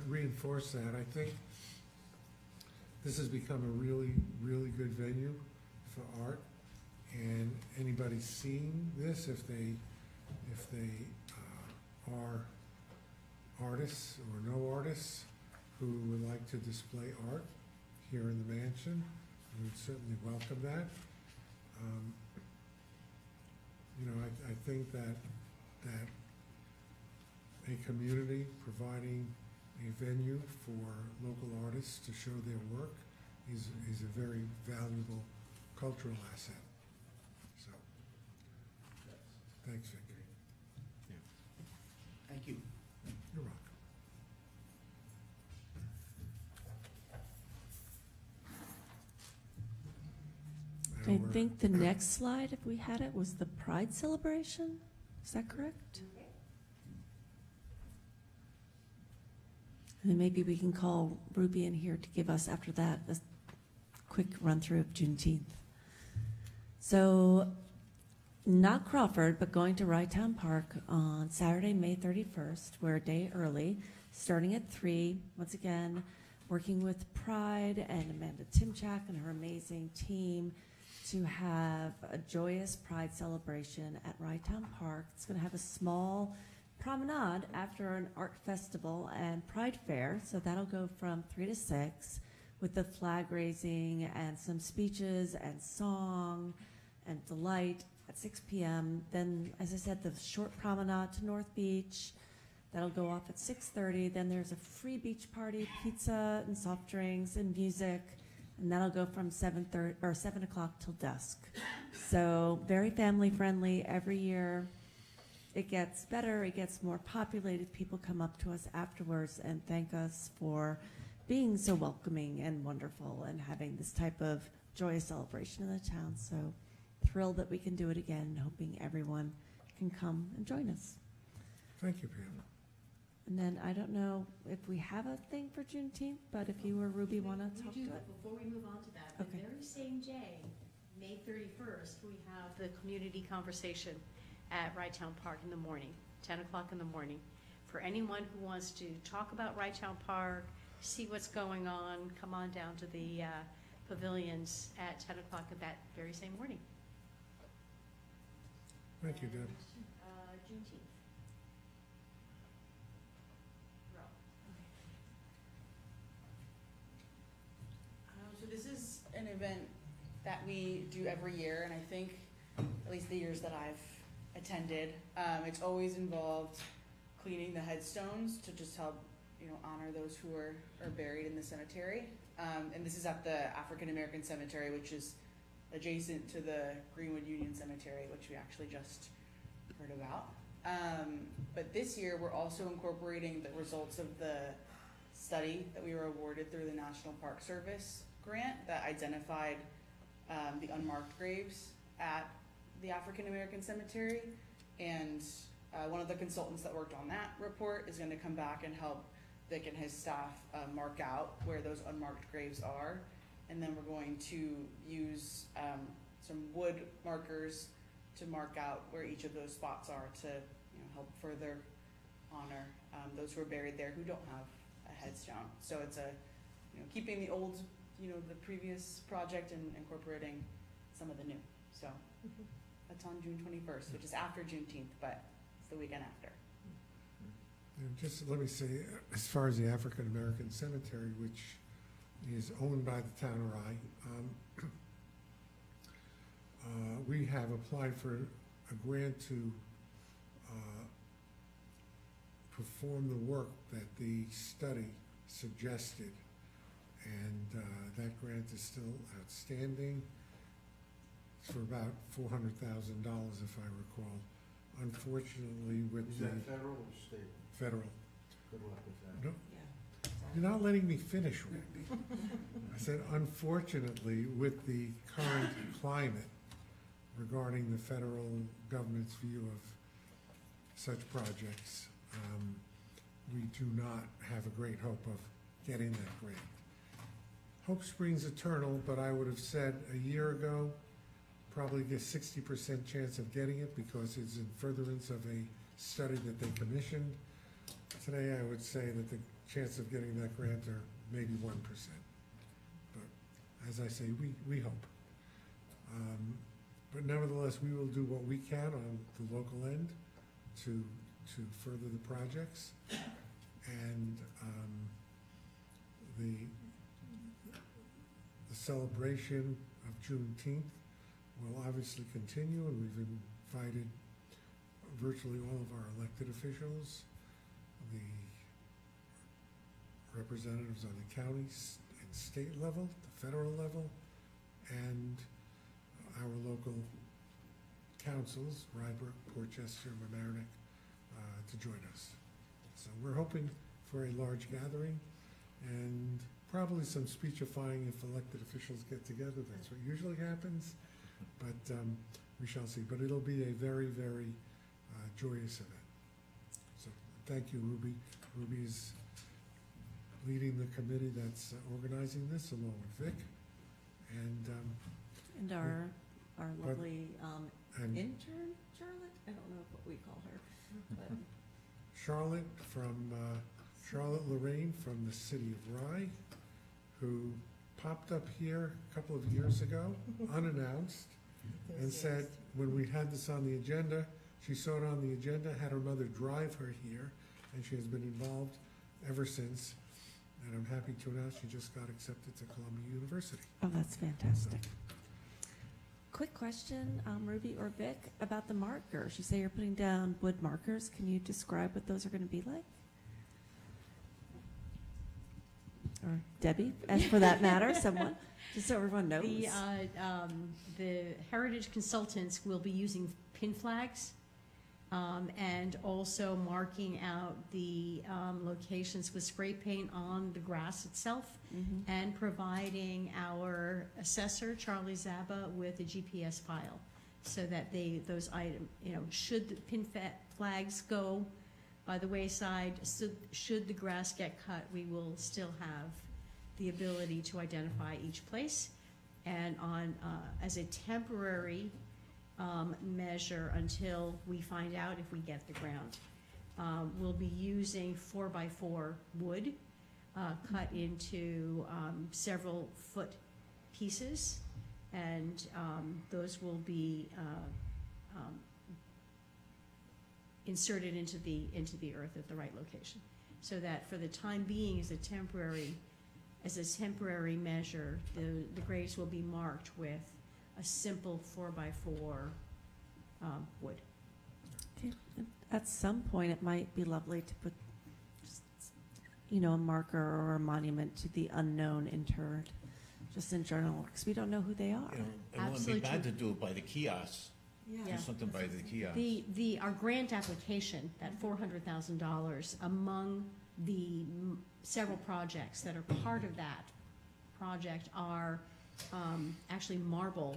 Speaker 2: reinforce that. I think this has become a really, really good venue for art. And anybody seeing this, if they are artists or know artists who would like to display art here in the mansion, we would certainly welcome that. I think that a community providing a venue for local artists to show their work is a very valuable cultural asset. So, thanks, Victor.
Speaker 12: Thank you.
Speaker 2: You're welcome.
Speaker 7: I think the next slide, if we had it, was the Pride celebration. Is that correct? And then maybe we can call Ruby in here to give us, after that, a quick run-through of Juneteenth. So, not Crawford, but going to Rye Town Park on Saturday, May 31st. We're a day early, starting at 3. Once again, working with Pride and Amanda Timchak and her amazing team to have a joyous Pride celebration at Rye Town Park. It's going to have a small promenade after an art festival and Pride Fair, so that'll go from 3 to 6 with the flag raising and some speeches and song and delight at 6 p.m. Then, as I said, the short promenade to North Beach, That'll go off at 6:30. Then there's a free beach party, pizza and soft drinks and music, and that'll go from 7:30 or 7 o'clock till dusk. So very family friendly. Every year it gets better, it gets more populated. People come up to us afterwards and thank us for being so welcoming and wonderful and having this type of joyous celebration in the town. So thrilled that we can do it again, hoping everyone can come and join us.
Speaker 2: Thank you, Pam.
Speaker 7: And then I don't know if we have a thing for Juneteenth, but if you or Ruby want to talk to
Speaker 9: We do,
Speaker 7: it.
Speaker 9: before we move on to that, the
Speaker 7: Okay.
Speaker 9: very same day, May 31st, we have the community conversation at Rytown Park in the morning, 10 o'clock in the morning. For anyone who wants to talk about Rytown Park, see what's going on, come on down to the pavilions at 10 o'clock of that very same morning.
Speaker 2: Thank you, Deb.
Speaker 9: Juneteenth.
Speaker 14: So this is an event that we do every year, and I think, at least the years that I've attended, it's always involved cleaning the headstones to just help, honor those who are buried in the cemetery. And this is at the African American Cemetery, which is adjacent to the Greenwood Union Cemetery, which we actually just heard about. But this year, we're also incorporating the results of the study that we were awarded through the National Park Service grant that identified the unmarked graves at the African American Cemetery. And one of the consultants that worked on that report is going to come back and help Vic and his staff mark out where those unmarked graves are. And then we're going to use some wood markers to mark out where each of those spots are to help further honor those who are buried there who don't have a headstone. So it's keeping the old, the previous project and incorporating some of the new. So that's on June 21st, which is after Juneteenth, but it's the weekend after.
Speaker 2: And just let me say, as far as the African American Cemetery, which is owned by the town of Rye, we have applied for a grant to perform the work that the study suggested, and that grant is still outstanding. It's for about $400,000, if I recall. Unfortunately, with
Speaker 15: Is
Speaker 2: the
Speaker 15: that federal or state?
Speaker 2: federal.
Speaker 15: Good luck with that.
Speaker 2: No, you're not letting me finish, Randy. I said, unfortunately, with the current climate regarding the federal government's view of such projects, we do not have a great hope of getting that grant. Hope springs eternal, but I would have said a year ago, probably get 60% chance of getting it because it's in furtherance of a study that they commissioned. Today, I would say that the chance of getting that grant are maybe 1%. But as I say, we hope. But nevertheless, we will do what we can on the local end to further the projects. And the celebration of Juneteenth will obviously continue, and we've invited virtually all of our elected officials, the representatives on the county and state level, the federal level, and our local councils, Rybrook, Portchester, Mamaroneck, to join us. So we're hoping for a large gathering and probably some speechifying if elected officials get together. That's what usually happens, but we shall see. But it'll be a very, very joyous event. So thank you, Ruby. Ruby is leading the committee that's organizing this along with Vic.
Speaker 7: And our lovely
Speaker 2: and
Speaker 7: intern, Charlotte? I don't know what we call her. But
Speaker 2: Charlotte Charlotte Lorraine from the city of Rye, who popped up here a couple of years ago, unannounced, and said, when we had this on the agenda, she saw it on the agenda, had her mother drive her here, and she has been involved ever since. And I'm happy to announce she just got accepted to Columbia University.
Speaker 7: oh, that's fantastic. quick question, Ruby or Vic, about the markers. You say you're putting down wood markers. Can you describe what those are going to be like? Or Debbie, as for that matter, someone, just so everyone knows.
Speaker 9: The heritage consultants will be using pin flags, and also marking out the locations with spray paint on the grass itself, and providing our assessor, Charlie Zaba, with a GPS file, so that those items, should the pin flags go by the wayside, should the grass get cut, we will still have the ability to identify each place. And as a temporary measure until we find out if we get the ground, we'll be using 4x4 wood cut into several foot pieces, and those will be inserted into the earth at the right location, so that for the time being, as a temporary measure, the graves will be marked with a simple 4x4 wood.
Speaker 7: Okay. At some point, it might be lovely to put, a marker or a monument to the unknown interred, just in general, because we don't know who they are.
Speaker 3: It wouldn't be bad to do it by the kiosks.
Speaker 4: Yeah.
Speaker 3: Do something by the kiosk.
Speaker 9: Our grant application, that $400,000, among the several projects that are part of that project are actually marble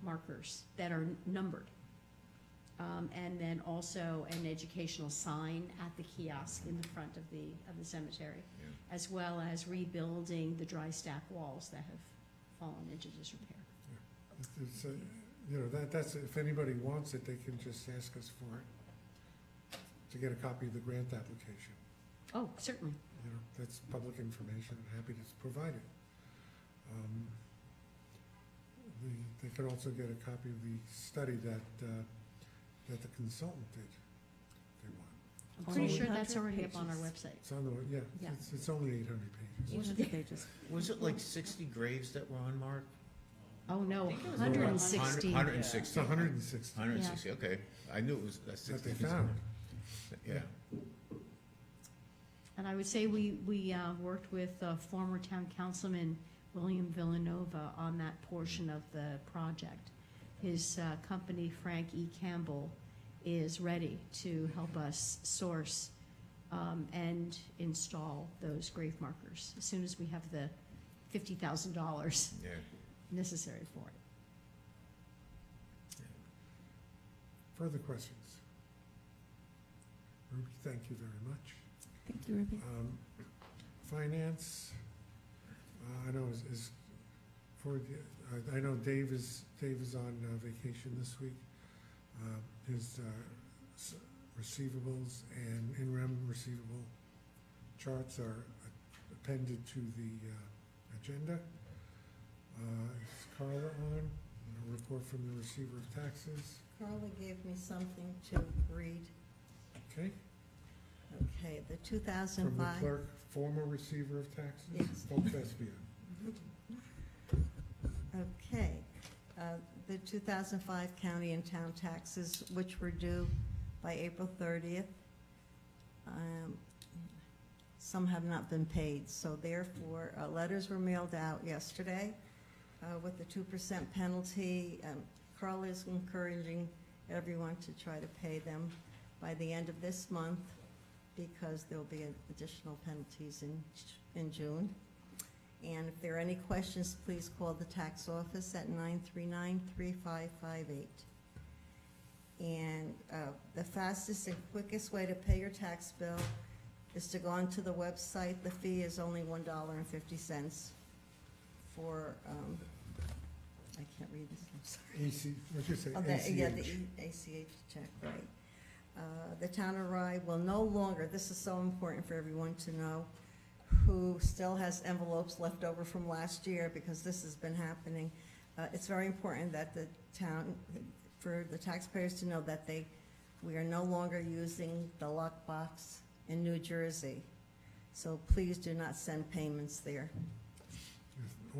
Speaker 9: markers that are numbered. And then also an educational sign at the kiosk in the front of the cemetery, as well as rebuilding the dry stack walls that have fallen into disrepair.
Speaker 2: It's, that's, if anybody wants it, they can just ask us for it, to get a copy of the grant application.
Speaker 9: Oh, certainly.
Speaker 2: That's public information. I'm happy to provide it. They could also get a copy of the study that the consultant did. They want.
Speaker 9: I'm pretty sure
Speaker 7: 800
Speaker 9: that's already up on our
Speaker 7: pages.
Speaker 9: website.
Speaker 2: It's on the,
Speaker 9: Yeah.
Speaker 2: it's only 800 pages.
Speaker 3: Was it like 60 graves that were unmarked?
Speaker 9: Oh, no, 160.
Speaker 3: 160.
Speaker 2: It's 160
Speaker 3: 160, okay. I knew it was 60.
Speaker 2: that they found.
Speaker 3: Yeah.
Speaker 9: And I would say we worked with former town councilman William Villanova on that portion of the project. His company, Frank E. Campbell, is ready to help us source and install those grave markers as soon as we have the $50,000 necessary for it.
Speaker 2: Further questions? Ruby, thank you very much.
Speaker 7: Thank you, Ruby.
Speaker 2: Finance, I know I know Dave is on vacation this week. His receivables and in-rem receivable charts are appended to the agenda. Is Carla on? A report from the receiver of taxes.
Speaker 4: Carla gave me something to read.
Speaker 2: Okay.
Speaker 4: Okay, the
Speaker 2: From the
Speaker 4: 2005.
Speaker 2: clerk, former receiver of taxes.
Speaker 4: Yes.
Speaker 2: Folk Thespian.
Speaker 4: Okay, the 2005 county and town taxes, which were due by April 30th. Some have not been paid, so therefore, letters were mailed out yesterday with the 2% penalty. Carl is encouraging everyone to try to pay them by the end of this month, because there'll be additional penalties in June. And if there are any questions, please call the tax office at 939-3558. And the fastest and quickest way to pay your tax bill is to go onto the website. The fee is only $1.50 for, I can't read this, I'm sorry.
Speaker 2: What'd you say?
Speaker 4: Oh, yeah, the ACH check, right. The town of Rye will no longer, this is so important for everyone to know, who still has envelopes left over from last year, because this has been happening. It's very important that the town, for the taxpayers to know that we are no longer using the lockbox in New Jersey. So please do not send payments there.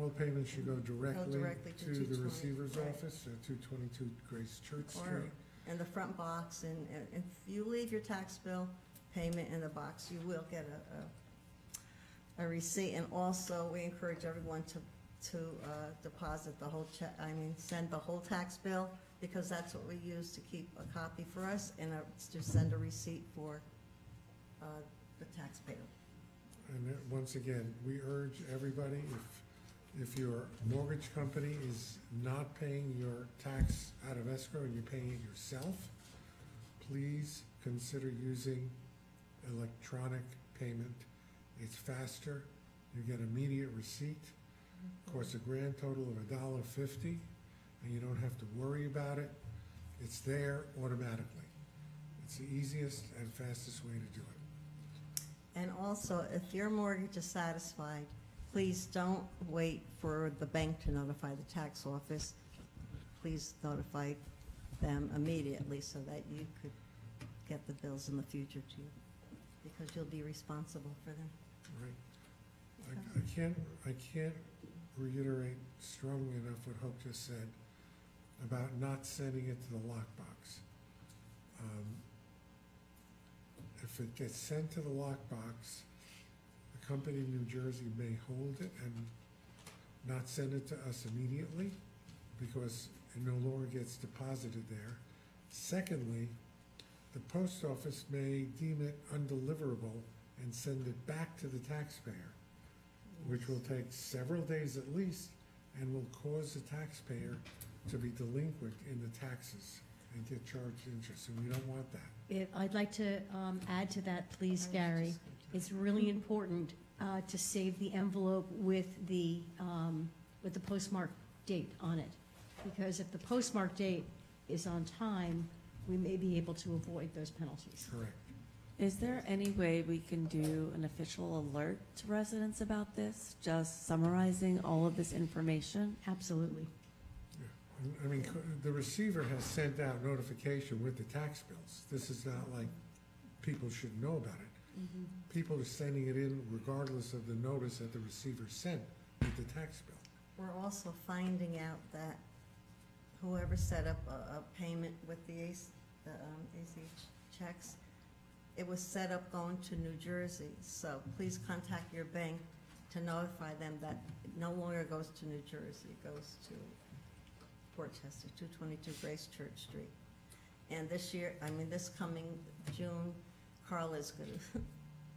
Speaker 2: all payments should go directly
Speaker 4: directly to
Speaker 2: to the
Speaker 4: 220,
Speaker 2: receiver's
Speaker 4: right.
Speaker 2: office at 222 Grace Church
Speaker 4: Or
Speaker 2: Street.
Speaker 4: in the front box, and if you leave your tax bill payment in the box, you will get a receipt. And also, we encourage everyone to deposit the whole check, send the whole tax bill, because that's what we use to keep a copy for us, and to send a receipt for the taxpayer.
Speaker 2: And once again, we urge everybody, if your mortgage company is not paying your tax out of escrow and you're paying it yourself, please consider using electronic payment. It's faster, you get immediate receipt, costs a grand total of $1.50, and you don't have to worry about it. It's there automatically. It's the easiest and fastest way to do it.
Speaker 4: And also, if your mortgage is satisfied, please don't wait for the bank to notify the tax office. Please notify them immediately so that you could get the bills in the future too, because you'll be responsible for them.
Speaker 2: Right. I can't reiterate strongly enough what Hope just said about not sending it to the lockbox. If it gets sent to the lockbox, the company in New Jersey may hold it and not send it to us immediately because it no longer gets deposited there. Secondly, the post office may deem it undeliverable and send it back to the taxpayer, which will take several days at least and will cause the taxpayer to be delinquent in the taxes and get charged interest, and we don't want that.
Speaker 9: I'd like to add to that, please, Gary. It's really important to save the envelope with the postmark date on it, because if the postmark date is on time, we may be able to avoid those penalties.
Speaker 2: Correct.
Speaker 7: Is there any way we can do an official alert to residents about this, just summarizing all of this information?
Speaker 9: Absolutely.
Speaker 2: I mean, the receiver has sent out notification with the tax bills. This is not like people should know about it.
Speaker 9: Mm-hmm.
Speaker 2: People are sending it in regardless of the notice that the receiver sent with the tax bill.
Speaker 4: We're also finding out that whoever set up a payment with the ACH checks, it was set up going to New Jersey. So please contact your bank to notify them that it no longer goes to New Jersey, it goes to Portchester, 222 Grace Church Street. And this year, this coming June, Carl is going to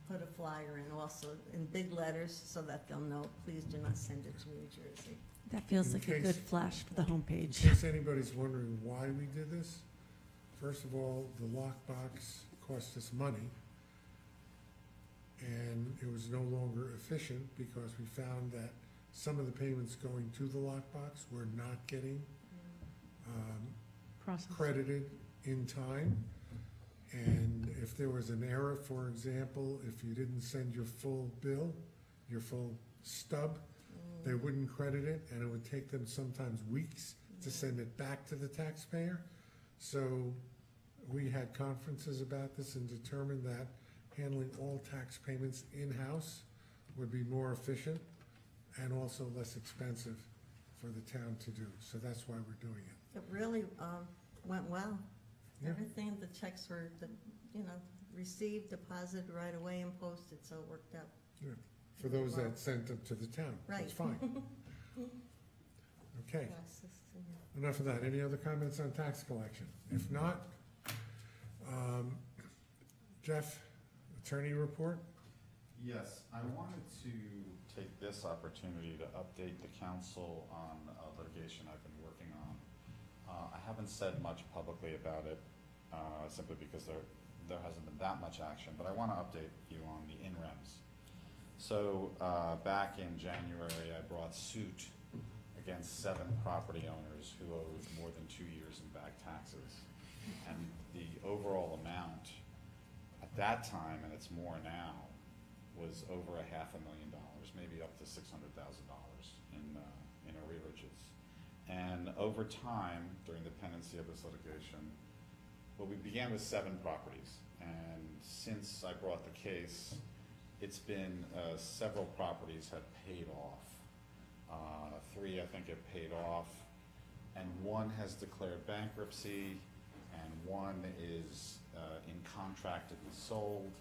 Speaker 4: put a flyer in also in big letters so that they'll know, please do not send it to New Jersey.
Speaker 7: That feels
Speaker 2: In
Speaker 7: like a
Speaker 2: case-
Speaker 7: good flash for the
Speaker 2: In
Speaker 7: homepage.
Speaker 2: case anybody's wondering why we did this, first of all, the lockbox cost us money, and it was no longer efficient because we found that some of the payments going to the lockbox were not getting
Speaker 9: Process.
Speaker 2: credited in time. And if there was an error, for example, if you didn't send your full bill, your full stub, they wouldn't credit it, and it would take them sometimes weeks to send it back to the taxpayer. So we had conferences about this and determined that handling all tax payments in-house would be more efficient and also less expensive for the town to do. So that's why we're doing it.
Speaker 4: It really went well.
Speaker 2: Yeah.
Speaker 4: Everything, the checks were, received, deposited right away and posted, so it worked out.
Speaker 2: Yeah. For those that sent them to the town.
Speaker 4: Right.
Speaker 2: That's fine. Okay,
Speaker 4: Process, yeah.
Speaker 2: enough of that. Any other comments on tax collection? If not, Jeff, attorney report?
Speaker 13: Yes, I wanted to take this opportunity to update the council on litigation I've been working on. I haven't said much publicly about it, simply because there hasn't been that much action, but I want to update you on the in-rems. So back in January, I brought suit against 7 property owners who owed more than 2 years in back taxes. And the overall amount at that time, and it's more now, was over $500,000, maybe up to $600,000 in arrearages. And over time, during the pendency of this litigation, well, we began with 7 properties. And since I brought the case, it's been several properties have paid off 3, I think, have paid off, and 1 has declared bankruptcy, and 1 is in contract to be sold,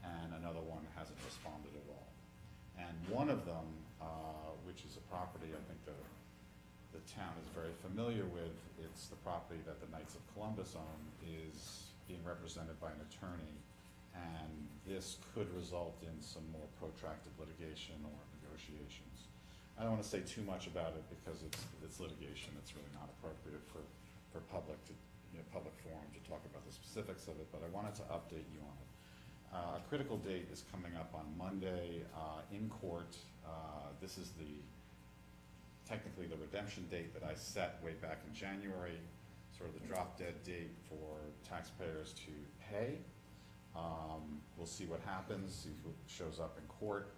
Speaker 13: and another one hasn't responded at all. And one of them, which is a property I think the town is very familiar with, it's the property that the Knights of Columbus own, is being represented by an attorney, and this could result in some more protracted litigation or negotiations. I don't want to say too much about it because it's litigation. It's really not appropriate for public to, public forum to talk about the specifics of it, but I wanted to update you on it. A critical date is coming up on Monday in court. This is technically the redemption date that I set way back in January, sort of the drop dead date for taxpayers to pay. We'll see what happens, see who shows up in court.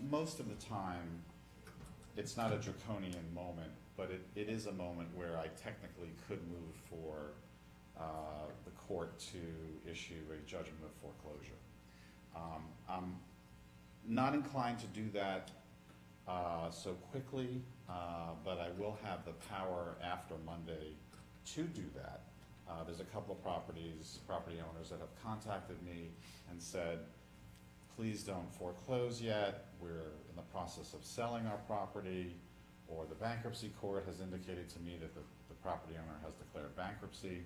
Speaker 13: Most of the time, it's not a draconian moment, but it is a moment where I technically could move for the court to issue a judgment of foreclosure. I'm not inclined to do that so quickly, but I will have the power after Monday to do that. There's a couple of property owners that have contacted me and said, please don't foreclose yet, we're in the process of selling our property, or the bankruptcy court has indicated to me that the property owner has declared bankruptcy.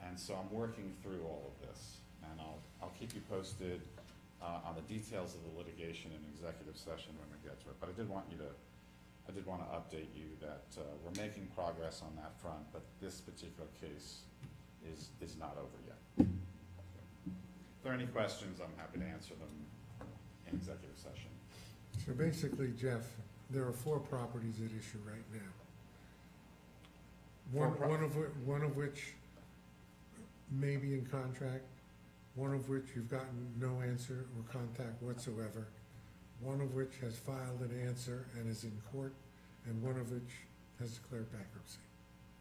Speaker 13: And so I'm working through all of this, and I'll keep you posted on the details of the litigation in executive session when we get to it. But I did want to update you that we're making progress on that front, but this particular case is not over yet. If there are any questions, I'm happy to answer them in executive session.
Speaker 2: So basically, Jeff, there are 4 properties at issue right now. One of which may be in contract, one of which you've gotten no answer or contact whatsoever, one of which has filed an answer and is in court, and one of which has declared bankruptcy.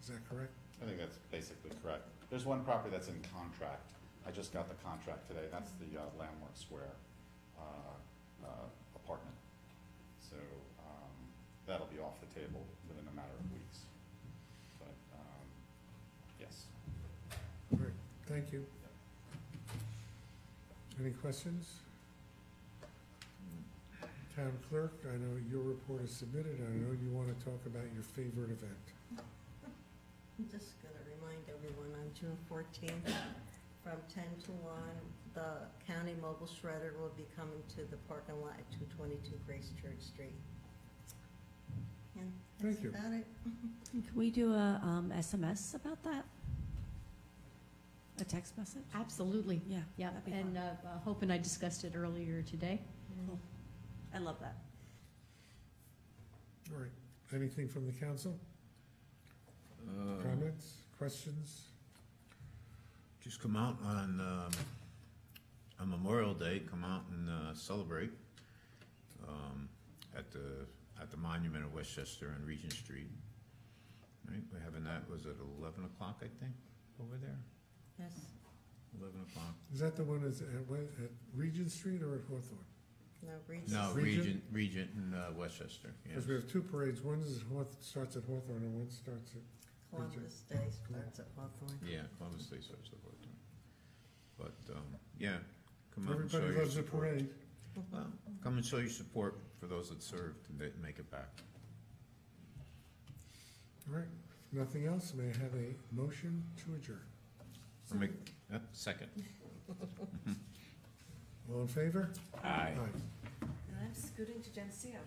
Speaker 2: Is that correct?
Speaker 13: I think that's basically correct. There's one property that's in contract. I just got the contract today. That's the Landmark Square apartment. So that'll be off the table within a matter of weeks. But yes.
Speaker 2: Great, thank you. Any questions? Town Clerk, I know your report is submitted. I know you want to talk about your favorite event.
Speaker 4: I'm just going to remind everyone on June 14th from 10 to 1, the county mobile shredder will be coming to the parking lot at 222 Grace Church Street. Yeah, that's
Speaker 2: Thank you.
Speaker 4: about it.
Speaker 7: Can we do a SMS about that? A text message?
Speaker 9: Absolutely.
Speaker 7: Yeah.
Speaker 9: Yeah,
Speaker 7: that'd be
Speaker 9: and
Speaker 7: fun.
Speaker 9: Hope and I discussed it earlier today.
Speaker 7: Cool. I love that.
Speaker 2: All right, anything from the council? Comments, questions?
Speaker 3: Just come out on Memorial Day, come out and celebrate at the monument of Westchester on Regent Street. Right, we're having that, was it 11 o'clock, I think, over there?
Speaker 4: Yes.
Speaker 3: 11 o'clock.
Speaker 2: Is that the one that's at Regent Street or at Hawthorne?
Speaker 4: No, Regent.
Speaker 3: No,
Speaker 2: Regent?
Speaker 3: Regent in Westchester, yes.
Speaker 2: Because we have 2 parades, one is starts at Hawthorne and one starts at
Speaker 4: Columbus Day starts at Hawthorne.
Speaker 3: Yeah, Columbus Day starts at Hawthorne. But, yeah, come out and show
Speaker 2: Everybody
Speaker 3: your
Speaker 2: loves a
Speaker 3: support.
Speaker 2: parade.
Speaker 3: Well, come and show your support for those that served and didn't make it back.
Speaker 2: All right, if nothing else, may I have a motion to adjourn?
Speaker 3: I'll make, second.
Speaker 2: All in favor?
Speaker 3: Aye.
Speaker 2: Aye.
Speaker 7: And I'm scooting to Geneseo.